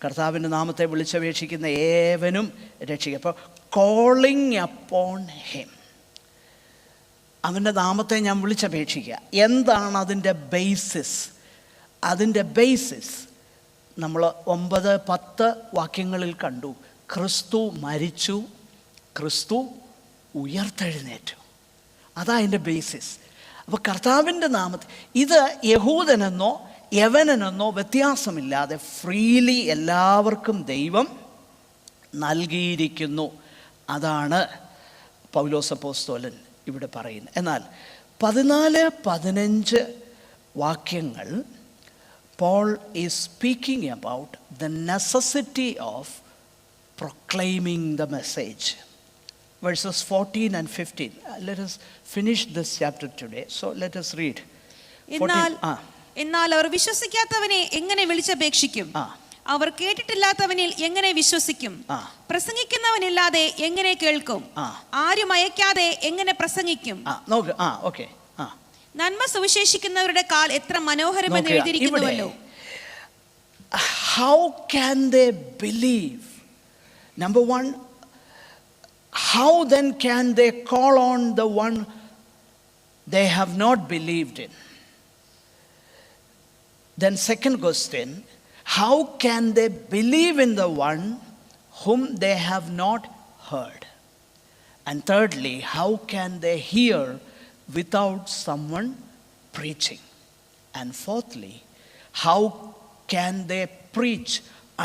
കർത്താവിൻ്റെ നാമത്തെ വിളിച്ചപേക്ഷിക്കുന്ന ഏവനും രക്ഷിക്കുക. അപ്പോൾ കോളിങ് അപ്പോൺ ഹിം, അവൻ്റെ നാമത്തെ ഞാൻ വിളിച്ചപേക്ഷിക്കുക. എന്താണ് അതിൻ്റെ ബേസിസ്? അതിൻ്റെ ബേസിസ് നമ്മൾ 9-10 വാക്യങ്ങളിൽ കണ്ടു. ക്രിസ്തു മരിച്ചു, ക്രിസ്തു ഉയർത്തെഴുന്നേറ്റു. അതാ അതിൻ്റെ ബേസിസ്. അപ്പോൾ കർത്താവിൻ്റെ നാമത്തിൽ ഇത് യഹൂദനെന്നോ യവനനെന്നോ വ്യത്യാസമില്ലാതെ ഫ്രീലി എല്ലാവർക്കും ദൈവം നൽകിയിരിക്കുന്നു. അതാണ് പൗലോസ് അപ്പോസ്തലൻ ഇവിടെ പറയുന്നത്. എന്നാൽ 14-15 വാക്യങ്ങൾ Paul is speaking about the necessity of proclaiming the message. verses 14 and 15. Let us finish this chapter today. So let us read. എന്നാൽ അവർ വിശ്വസിക്കാത്തവനെ എങ്ങനെ വിളിച്ചപേക്ഷിക്കും? അവർ കേട്ടിട്ടില്ലാത്തവനിൽ എങ്ങനെ വിശ്വസിക്കും? പ്രസംഗിക്കുന്നവനില്ലാതെ എങ്ങനെ കേൾക്കും? ആരും അയക്കാതെ എങ്ങനെ പ്രസംഗിക്കും? നന്മ സുവിശേഷിക്കുന്നവരുടെ കാൽ എത്ര മനോഹരമെന്ന് എഴുതിയിരിക്കുന്നുവല്ലോ. How can they believe? Number one, how then can they call on the one they have not believed in? Then second question, how can they believe in the one whom they have not heard? And thirdly, how can they hear without someone preaching? And fourthly, how can they preach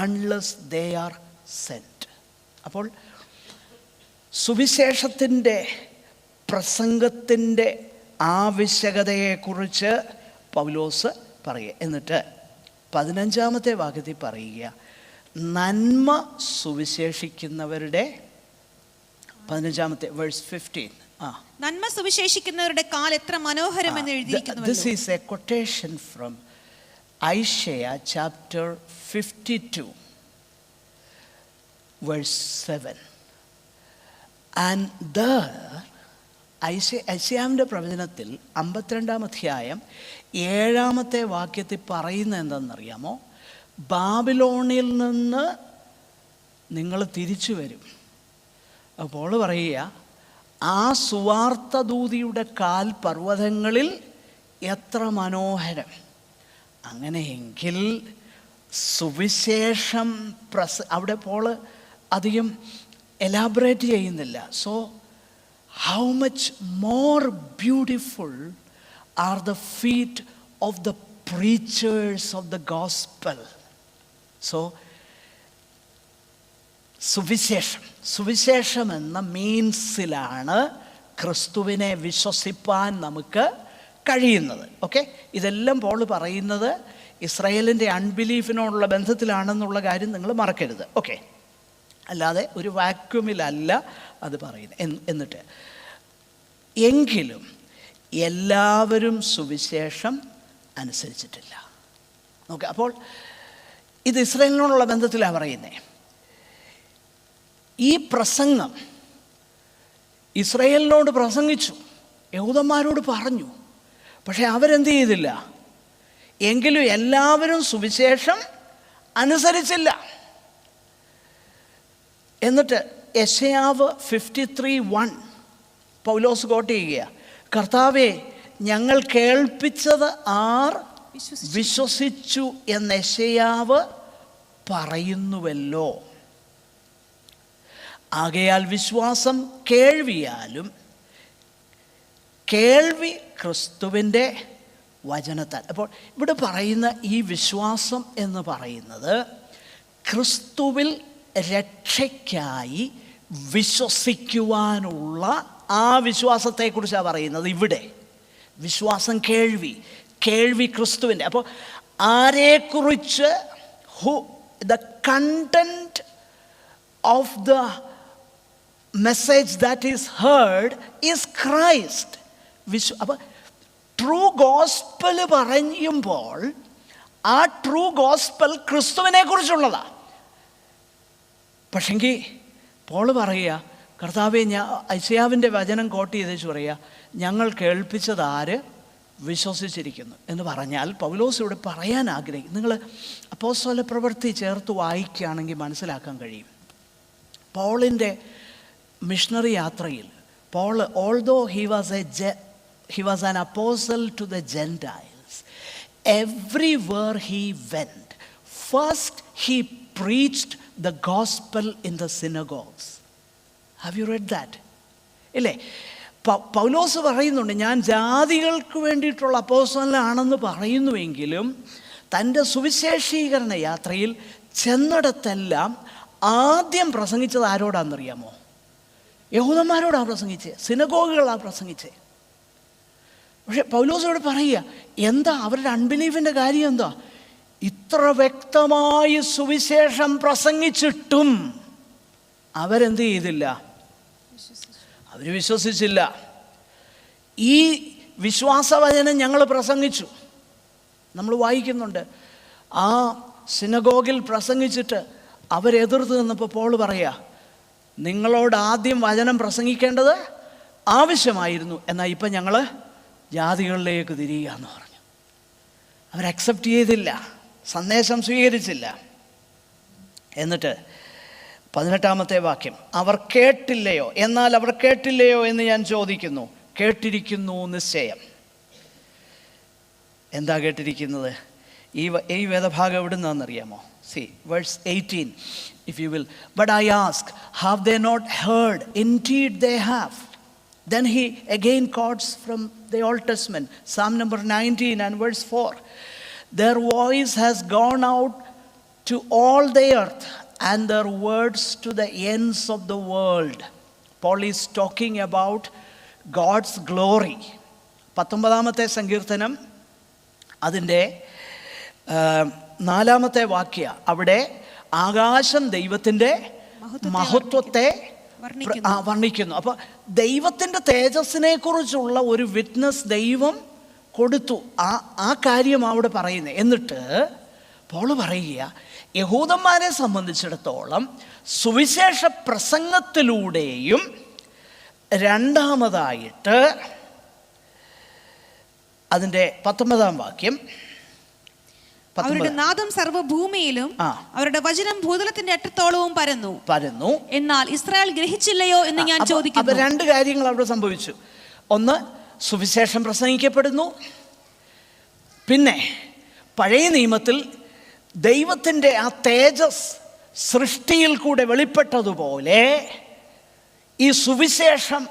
unless they are sent? അപ്പോൾ സുവിശേഷത്തിൻ്റെ പ്രസംഗത്തിൻ്റെ ആവശ്യകതയെക്കുറിച്ച് പൗലോസ് പറയുക. എന്നിട്ട് 15-ാമത്തെ വാക്യത്തിൽ പറയുക, നന്മ സുവിശേഷിക്കുന്നവരുടെ 15-ാമത്തെ verse 15. നന്മ സുവിശേഷിക്കുന്നവരുടെ കാൽ എത്ര മനോഹരമെന്ന് എഴുതിയിരിക്കുന്നു. This is a quotation from Isaiah chapter 52 verse 7. And there ഐശയ്യാവിൻ്റെ പ്രവചനത്തിൽ 52-ാം അധ്യായം 7-ാമത്തെ വാക്യത്തിൽ പറയുന്നത് എന്താണെന്നറിയാമോ? ബാബിലോണിൽ നിന്ന് നിങ്ങൾ തിരിച്ചു വരും. അപ്പോൾ പറയുക, ആ സുവാർത്തദൂതിയുടെ കാൽ പർവ്വതങ്ങളിൽ എത്ര മനോഹരം. അങ്ങനെയെങ്കിൽ സുവിശേഷം അവിടെ പോൾ അധികം എലാബറേറ്റ് ചെയ്യുന്നില്ല. So how much more beautiful are the feet of the preachers of the gospel. So സുവിശേഷം എന്ന മീൻസിലാണ് ക്രിസ്തുവിനെ വിശ്വസിപ്പാൻ നമുക്ക് കഴിയുന്നത്. ഓക്കെ, ഇതെല്ലാം പോൾ പറയുന്നത് ഇസ്രായേലിൻ്റെ അൺബിലീഫിനോടുള്ള ബന്ധത്തിലാണെന്നുള്ള കാര്യം നിങ്ങൾ മറക്കരുത്. ഓക്കെ, അല്ലാതെ ഒരു വാക്യൂമിലല്ല അത് പറയുന്നത്. എന്നിട്ട് എങ്കിലും എല്ലാവരും സുവിശേഷം അനുസരിച്ചിട്ടില്ല. ഓക്കെ, അപ്പോൾ ഇത് ഇസ്രായേലിനോടുള്ള ബന്ധത്തിലാണ് പറയുന്നത്. ഈ പ്രസംഗം ഇസ്രായേലിനോട് പ്രസംഗിച്ചു, യഹൂദന്മാരോട് പറഞ്ഞു, പക്ഷെ അവരെന്ത് ചെയ്തില്ല? എങ്കിലും എല്ലാവരും സുവിശേഷം അനുസരിച്ചില്ല. എന്നിട്ട് യെശയ്യാവ് 53:1 പൗലോസ് കോട്ട് ചെയ്യുക, കർത്താവേ ഞങ്ങൾ കേൾപ്പിച്ചത് ആർ വിശ്വസിച്ചു എന്ന് യെശയ്യാവ് പറയുന്നുവല്ലോ. ആകയാൽ വിശ്വാസം കേൾവിയാലും കേൾവി ക്രിസ്തുവിൻ്റെ വചനത്താൽ. അപ്പോൾ ഇവിടെ പറയുന്ന ഈ വിശ്വാസം എന്ന് പറയുന്നത് ക്രിസ്തുവിൽ രക്ഷയ്ക്കായി വിശ്വസിക്കുവാനുള്ള ആ വിശ്വാസത്തെക്കുറിച്ചാണ് പറയുന്നത്. ഇവിടെ വിശ്വാസം കേൾവി ക്രിസ്തുവിൻ്റെ. അപ്പോൾ ആരെക്കുറിച്ച്? The content of the message that is heard is Christ. അപ്പോൾ ട്രൂ ഗോസ്പൽ പറയുമ്പോൾ ആ ട്രൂ ഗോസ്പൽ ക്രിസ്തുവിനെ കുറിച്ചുള്ളതാണ്. പക്ഷെങ്കിൽ പോള് പറയുക, കർത്താവെ ഐശയ്യാവിൻ്റെ വചനം കോട്ട് ചെയ്തേച്ച് പറയുക, ഞങ്ങൾ കേൾപ്പിച്ചത് ആര് വിശ്വസിച്ചിരിക്കുന്നു എന്ന് പറഞ്ഞാൽ പൗലോസ് ഇവിടെ പറയാൻ ആഗ്രഹിക്കും. നിങ്ങൾ അപ്പോസ്തല പ്രവൃത്തി ചേർത്ത് വായിക്കുകയാണെങ്കിൽ മനസ്സിലാക്കാൻ കഴിയും. പോളിൻ്റെ മിഷണറി യാത്രയിൽ Paul, although he was an apostle to the Gentiles, everywhere he went, first he preached the gospel in the synagogues. Have you read that? ഇല്ലേ? പൗലോസ് പറയുന്നുണ്ട്, ഞാൻ ജാതികൾക്ക് വേണ്ടിയിട്ടുള്ള അപ്പോസ്തലനാണെന്ന് പറയുന്നുവെങ്കിലും തൻ്റെ സുവിശേഷീകരണ യാത്രയിൽ ചെന്നിടത്തെല്ലാം ആദ്യം പ്രസംഗിച്ചത് ആരോടാണെന്നറിയാമോ? യഹൂദന്മാരോടാണ് പ്രസംഗിച്ചത്, സിനഗോഗുകളാണ് പ്രസംഗിച്ചത്. പക്ഷെ പൗലോസോട് പറയുക, എന്താ അവരുടെ അൺബിലീഫിൻ്റെ കാര്യം? എന്താ ഇത്ര വ്യക്തമായി സുവിശേഷം പ്രസംഗിച്ചിട്ടും അവരെന്ത് ചെയ്തില്ല? അവർ വിശ്വസിച്ചില്ല. ഈ വിശ്വാസവചനം ഞങ്ങൾ പ്രസംഗിച്ചു. നമ്മൾ വായിക്കുന്നുണ്ട്, ആ സിനഗോഗിൽ പ്രസംഗിച്ചിട്ട് അവരെതിർത്ത് നിന്നപ്പോൾ പോൾ പറയാ, നിങ്ങളോട് ആദ്യം വചനം പ്രസംഗിക്കേണ്ടത് ആവശ്യമായിരുന്നു, എന്നാൽ ഇപ്പം ഞങ്ങൾ ജാതികളിലേക്ക് തിരിയുക എന്ന് പറഞ്ഞു. അവർ അക്സെപ്റ്റ് ചെയ്തില്ല, സന്ദേശം സ്വീകരിച്ചില്ല. എന്നിട്ട് 18-ാമത്തെ വാക്യം, അവർ കേട്ടില്ലയോ? എന്നാൽ അവർ കേട്ടില്ലയോ എന്ന് ഞാൻ ചോദിക്കുന്നു. കേട്ടിരിക്കുന്നു നിശ്ചയം. എന്താ കേട്ടിരിക്കുന്നത്? ഈ വേദഭാഗം എവിടെ നിന്നാണെന്നറിയാമോ? See, verse 18, if you will. But I ask, have they not heard? Indeed they have. Then he again quotes from the Old Testament, Psalm number 19 and verse 4. Their voice has gone out to all the earth, and their words to the ends of the world. Paul is talking about God's glory. 19-ാമത്തെ സങ്കീർത്തനം അതിൻ്റെ 4-ാമത്തെ വാക്യ, അവിടെ ആകാശം ദൈവത്തിൻ്റെ മഹത്വത്തെ വർണ്ണിക്കുന്നു. അപ്പോൾ ദൈവത്തിൻ്റെ തേജസ്സിനെ കുറിച്ചുള്ള ഒരു വിറ്റ്നസ് ദൈവം കൊടുത്തു. ആ കാര്യം അവിടെ പറയുന്നത്. എന്നിട്ട് പോള് പറയുക, യഹൂദന്മാരെ സംബന്ധിച്ചിടത്തോളം സുവിശേഷ പ്രസംഗത്തിലൂടെയും രണ്ടാമതായിട്ട് അതിൻ്റെ 19-ാം വാക്യം, അവരുടെ നാദം സർവ്വഭൂമിയിലും അവരുടെ വചനം ഭൂതലത്തിന്റെ അറ്റത്തോളവും പരന്നു. എന്നാൽ ഇസ്രായേൽ ഗ്രഹിച്ചില്ലയോ എന്ന് ഞാൻ ചോദിക്കുന്നു. അപ്പൊ രണ്ട് കാര്യങ്ങൾ അവിടെ സംഭവിച്ചു. ഒന്ന്, സുവിശേഷം പ്രസംഗിക്കപ്പെടുന്നു. പിന്നെ പഴയ നിയമത്തിൽ ദൈവത്തിൻ്റെ ആ തേജസ് സൃഷ്ടിയിൽ കൂടെ വെളിപ്പെട്ടതുപോലെ ഈ സുവിശേഷം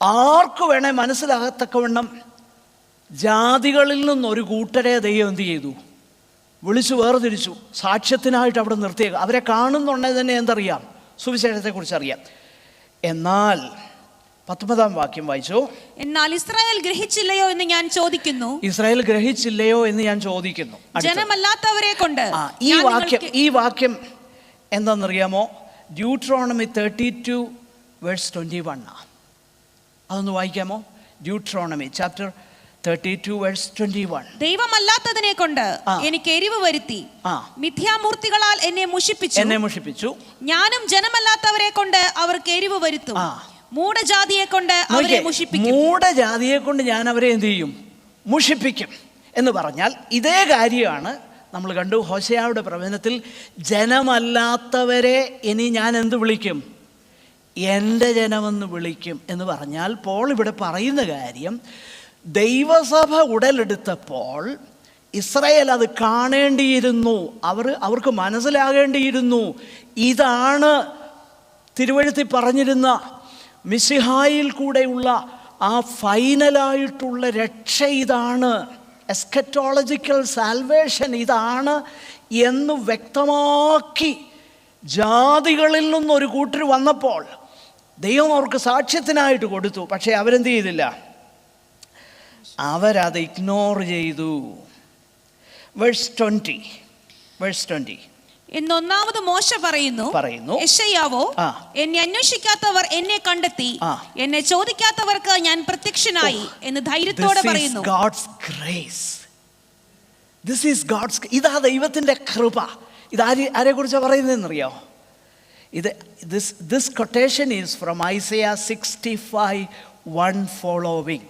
ആർക്കു വേണേ മനസ്സിലാകത്തക്കവണ്ണം ജാതികളിൽ നിന്നൊരു കൂട്ടരെ ദൈവം എന്ത് ചെയ്തു? വിളിച്ചു വേർതിരിച്ചു, സാക്ഷ്യത്തിനായിട്ട് അവിടെ നിർത്തിയേക്കുക. അവരെ കാണുന്നുണ്ടെങ്കിൽ തന്നെ എന്തറിയാം? സുവിശേഷത്തെക്കുറിച്ച് അറിയാം. എന്നാൽ 19-ാം വാക്യം വായിച്ചു. എന്നാൽ ഇസ്രായേൽ ഗ്രഹിച്ചില്ലയോ എന്ന് ഞാൻ ചോദിക്കുന്നു. ഇസ്രായേൽ ഗ്രഹിച്ചില്ലയോ എന്ന് ഞാൻ ചോദിക്കുന്നു. ജനമല്ലാത്തവരെ കൊണ്ട് ഈ വാക്യം എന്താണെന്നറിയാമോ? Deuteronomy 32 verse 21. അതൊന്ന് വായിക്കാമോ? Deuteronomy chapter 32 verse 21. ദൈവമല്ലാത്തതിനെ കൊണ്ട് എനിക്ക് എരിവ് വരുത്തി, മിഥ്യാമൂർത്തികളാൽ എന്നെ മുഷിപ്പിച്ചു. ഞാനും ജനമല്ലാത്തവരെ കൊണ്ട് അവർക്ക് എരിവ് വരുത്തും. മൂഢജാതിയെ കൊണ്ട് അവരെ മുഷിപ്പിക്കും. മൂഢജാതിയെ കൊണ്ട് ഞാൻ അവരെ എന്ത് ചെയ്യും? മുഷിപ്പിക്കും എന്ന് പറഞ്ഞാൽ ഇതേ കാര്യമാണ് നമ്മൾ കണ്ടു ഹോശേയയുടെ പ്രവചനത്തിൽ. ജനമല്ലാത്തവരെ ഇനി ഞാൻ എന്ത് വിളിക്കും? എൻ്റെ ജനമെന്ന് വിളിക്കും എന്ന് പറഞ്ഞാൽ പോൾ ഇവിടെ പറയുന്ന കാര്യം, ദൈവസഭ ഉടലെടുത്തപ്പോൾ ഇസ്രായേൽ അത് കാണേണ്ടിയിരുന്നു. അവർക്ക് മനസ്സിലാകേണ്ടിയിരുന്നു, ഇതാണ് തിരുവഴുത്തിൽ പറഞ്ഞിരുന്ന മിശിഹായിൽ കൂടെയുള്ള ആ ഫൈനലായിട്ടുള്ള രക്ഷ, ഇതാണ് എസ്കറ്റോളജിക്കൽ സാൽവേഷൻ, ഇതാണ് എന്ന് വ്യക്തമാക്കി ജാതികളിൽ നിന്നൊരു കൂട്ടർ വന്നപ്പോൾ ദൈവം അവർക്ക് സാക്ഷ്യത്തിനായിട്ട് കൊടുത്തു. പക്ഷേ അവരെന്ത് ചെയ്തില്ല? അവരത് ഇഗ്നോർ ചെയ്തു. വേഴ്സ് 20 എന്നൊന്നാമത് മോശ പറയുന്നു, യെശയ്യാവോ, എന്നെ അന്വേഷിക്കാത്തവർ എന്നെ കണ്ടെത്തി, എന്നെ ചോദിക്കാത്തവർക്ക് ഞാൻ പ്രത്യക്ഷനായി എന്ന് ധൈര്യത്തോടെ പറയുന്നു. ഇതാ ദൈവത്തിന്റെ കൃപ. ഇത് ആരെ കുറിച്ചാണ് പറയുന്നതെന്നറിയോ? This quotation is from Isaiah 65:1 following.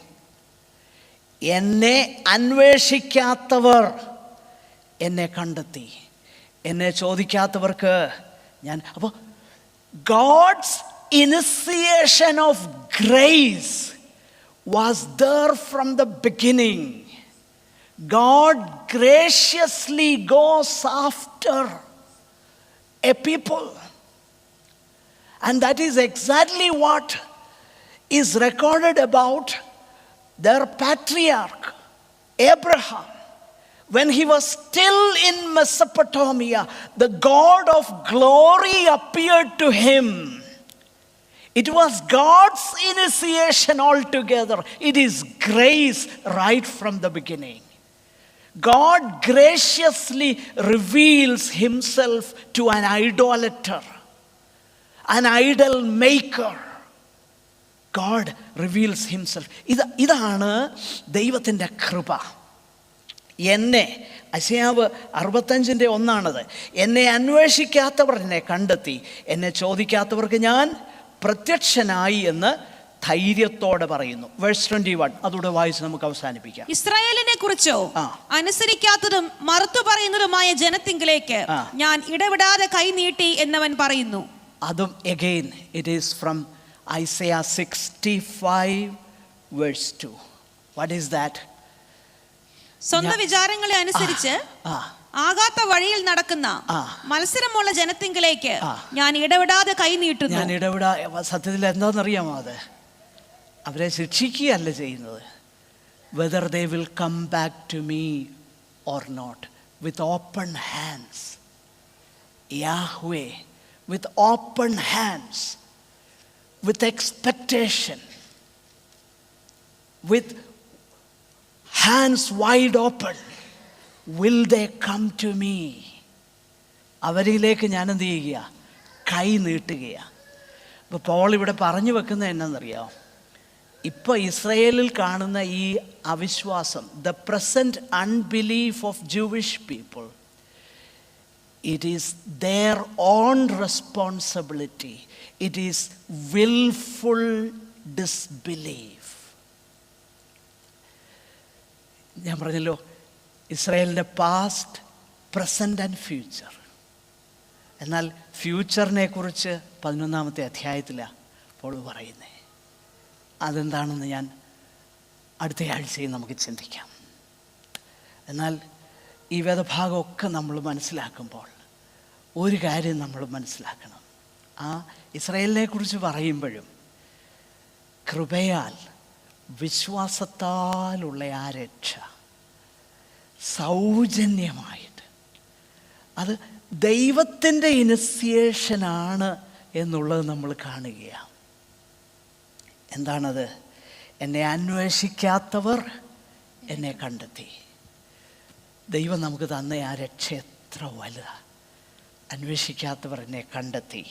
എന്നെ അന്വേഷിക്കാത്തവർ എന്നെ കണ്ടെത്തി, എന്നെ ചോദിക്കാത്തവർക്ക് ഞാൻ. അപ്പോൾ God's initiation of grace was there from the beginning. God graciously goes after a people, and that is exactly what is recorded about their patriarch Abraham. When he was still in Mesopotamia, the God of glory appeared to him. It was God's initiation altogether. It is grace right from the beginning. God graciously reveals himself to an idolater, an idol maker, God reveals himself. ഇതാണ് ദൈവത്തിൻ്റെ കൃപ. എന്നെ, യെശയ്യാവ് 65:1 എന്നെ അന്വേഷിക്കാത്തവർ എന്നെ കണ്ടെത്തി, എന്നെ ചോദിക്കാത്തവർക്ക് ഞാൻ പ്രത്യക്ഷനായി എന്ന് ധൈര്യത്തോടെ പറയുന്നു. വേഴ്സ് 21 അതോടെ വായിച്ച് നമുക്ക് അവസാനിപ്പിക്കാം. ഇസ്രായേലിനെ കുറിച്ചോ അനുസരിക്കാത്തതും മറുത്തു പറയുന്നതുമായ ജനത്തിങ്കിലേക്ക് ഞാൻ ഇടവിടാതെ കൈ നീട്ടി എന്നവൻ പറയുന്നു. അതും again it is from Isaiah 65:2. What is that? സ്വന്തം വിചാരങ്ങളെ അനുസരിച്ച് ആകാത്ത വഴിയിൽ നടക്കുന്ന മത്സരമുള്ള ജനത്തിങ്കിലേക്ക് ഞാൻ ഇടവിടാതെ കൈ നീട്ടുന്നു. ഞാൻ സത്യത്തിൽ എന്താണെന്നറിയാമോ? അത് അവരെ ശിക്ഷിക്കുകയല്ല ചെയ്യുന്നത്. whether they will come back to me or not, with open hands. Yahweh, with open hands, with expectation, with hands wide open, will they come to me. അവരിലേക്ക് ഞാൻ എന്ത് ചെയ്യുക? കൈ നീട്ടുകയാണ്. ഇപ്പോൾ പോൾ ഇവിടെ പറഞ്ഞു വെക്കുന്നത് എന്നാണെന്നറിയാമോ? ഇപ്പോൾ ഇസ്രയേലിൽ കാണുന്ന ഈ അവിശ്വാസം, the present unbelief of Jewish people, it is their own responsibility. It is wilful disbelief. ഞാൻ പറഞ്ഞല്ലോ, ഇസ്രായേലിൻ്റെ പാസ്റ്റ്, പ്രസൻറ്റ് ആൻഡ് ഫ്യൂച്ചർ. എന്നാൽ ഫ്യൂച്ചറിനെ കുറിച്ച് 11-ാമത്തെ അധ്യായത്തിലാണ് പോൾ പറയുന്നത്. അതെന്താണെന്ന് ഞാൻ അടുത്ത ആഴ്ചയിൽ നമുക്ക് ചിന്തിക്കാം. എന്നാൽ ഈ വേദഭാഗമൊക്കെ നമ്മൾ മനസ്സിലാക്കുമ്പോൾ ഒരു കാര്യം നമ്മൾ മനസ്സിലാക്കണം. ആ ഇസ്രായേലിനെ കുറിച്ച് പറയുമ്പോഴും കൃപയാൽ, വിശ്വാസത്താലുള്ള ആ രക്ഷ സൗജന്യമായിട്ട്, അത് ദൈവത്തിൻ്റെ ഇനിസിയേഷനാണ് എന്നുള്ളത് നമ്മൾ കാണുകയാണ്. എന്താണത്? എന്നെ അന്വേഷിക്കാത്തവർ എന്നെ കണ്ടെത്തി. ദൈവം നമുക്ക് തന്ന ആ രക്ഷ എത്ര വലുതാണ്. അന്വേഷിക്കാത്തവർ എന്നെ കണ്ടെത്തി,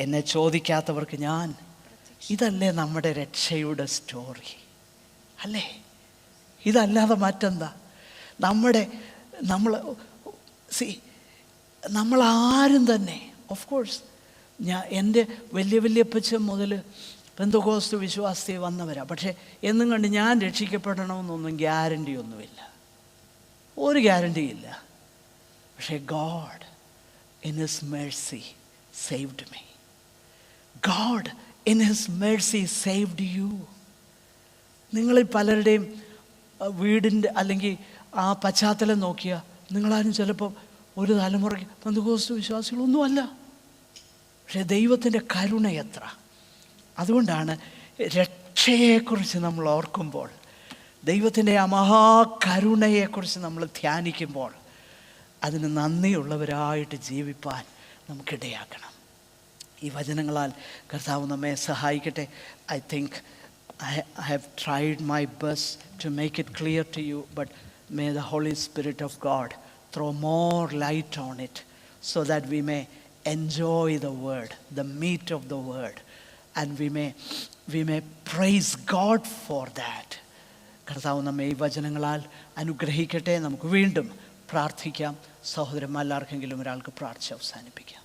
എന്നെ ചോദിക്കാത്തവർക്ക് ഞാൻ. ഇതല്ലേ നമ്മുടെ രക്ഷയുടെ സ്റ്റോറി? അല്ലേ? ഇതല്ലാതെ മറ്റെന്താ? നമ്മളാരും തന്നെ, ഓഫ് കോഴ്സ്, എൻ്റെ വലിയപ്പച്ചൻ മുതൽ പെന്തക്കോസ്ത് വിശ്വാസത്തിൽ വന്നവരാ. പക്ഷേ എന്നും കണ്ട് ഞാൻ രക്ഷിക്കപ്പെടണമെന്നൊന്നും ഗ്യാരണ്ടി ഒന്നുമില്ല, ഒരു ഗ്യാരണ്ടിയില്ല. പക്ഷേ God in his Mercy saved me. God in his Mercy saved U. നിങ്ങളിൽ പലരുടെയും വീടിൻ്റെ അല്ലെങ്കിൽ ആ പശ്ചാത്തലം നോക്കിയാൽ നിങ്ങളാരും ചിലപ്പോൾ ഒരു തലമുറയ്ക്ക് പെന്തക്കോസ്ത് വിശ്വാസികളൊന്നുമല്ല. പക്ഷേ ദൈവത്തിൻ്റെ കരുണ എത്ര! അതുകൊണ്ടാണ് രക്ഷയെക്കുറിച്ച് നമ്മൾ ഓർക്കുമ്പോൾ, ദൈവത്തിൻ്റെ ആ മഹാകരുണയെക്കുറിച്ച് നമ്മൾ ധ്യാനിക്കുമ്പോൾ അതിന് നന്ദിയുള്ളവരായിട്ട് ജീവിപ്പാൻ നമുക്കിടയാക്കണം. ഈ വചനങ്ങളാൽ കർത്താവ് നമ്മെ സഹായിക്കട്ടെ. I think I have tried my best to make it clear to you, but may the Holy Spirit of God throw more light on it so that we may enjoy the word, the meat of the word, and we may praise God for that. കർത്താവ് നമ്മെ ഈ വചനങ്ങളാൽ അനുഗ്രഹിക്കട്ടെ. നമുക്ക് വീണ്ടും പ്രാർത്ഥിക്കാം. സഹോദരന്മാരെല്ലാവർക്കെങ്കിലും ഒരാൾക്ക് പ്രാർത്ഥിച്ച് അവസാനിപ്പിക്കാം.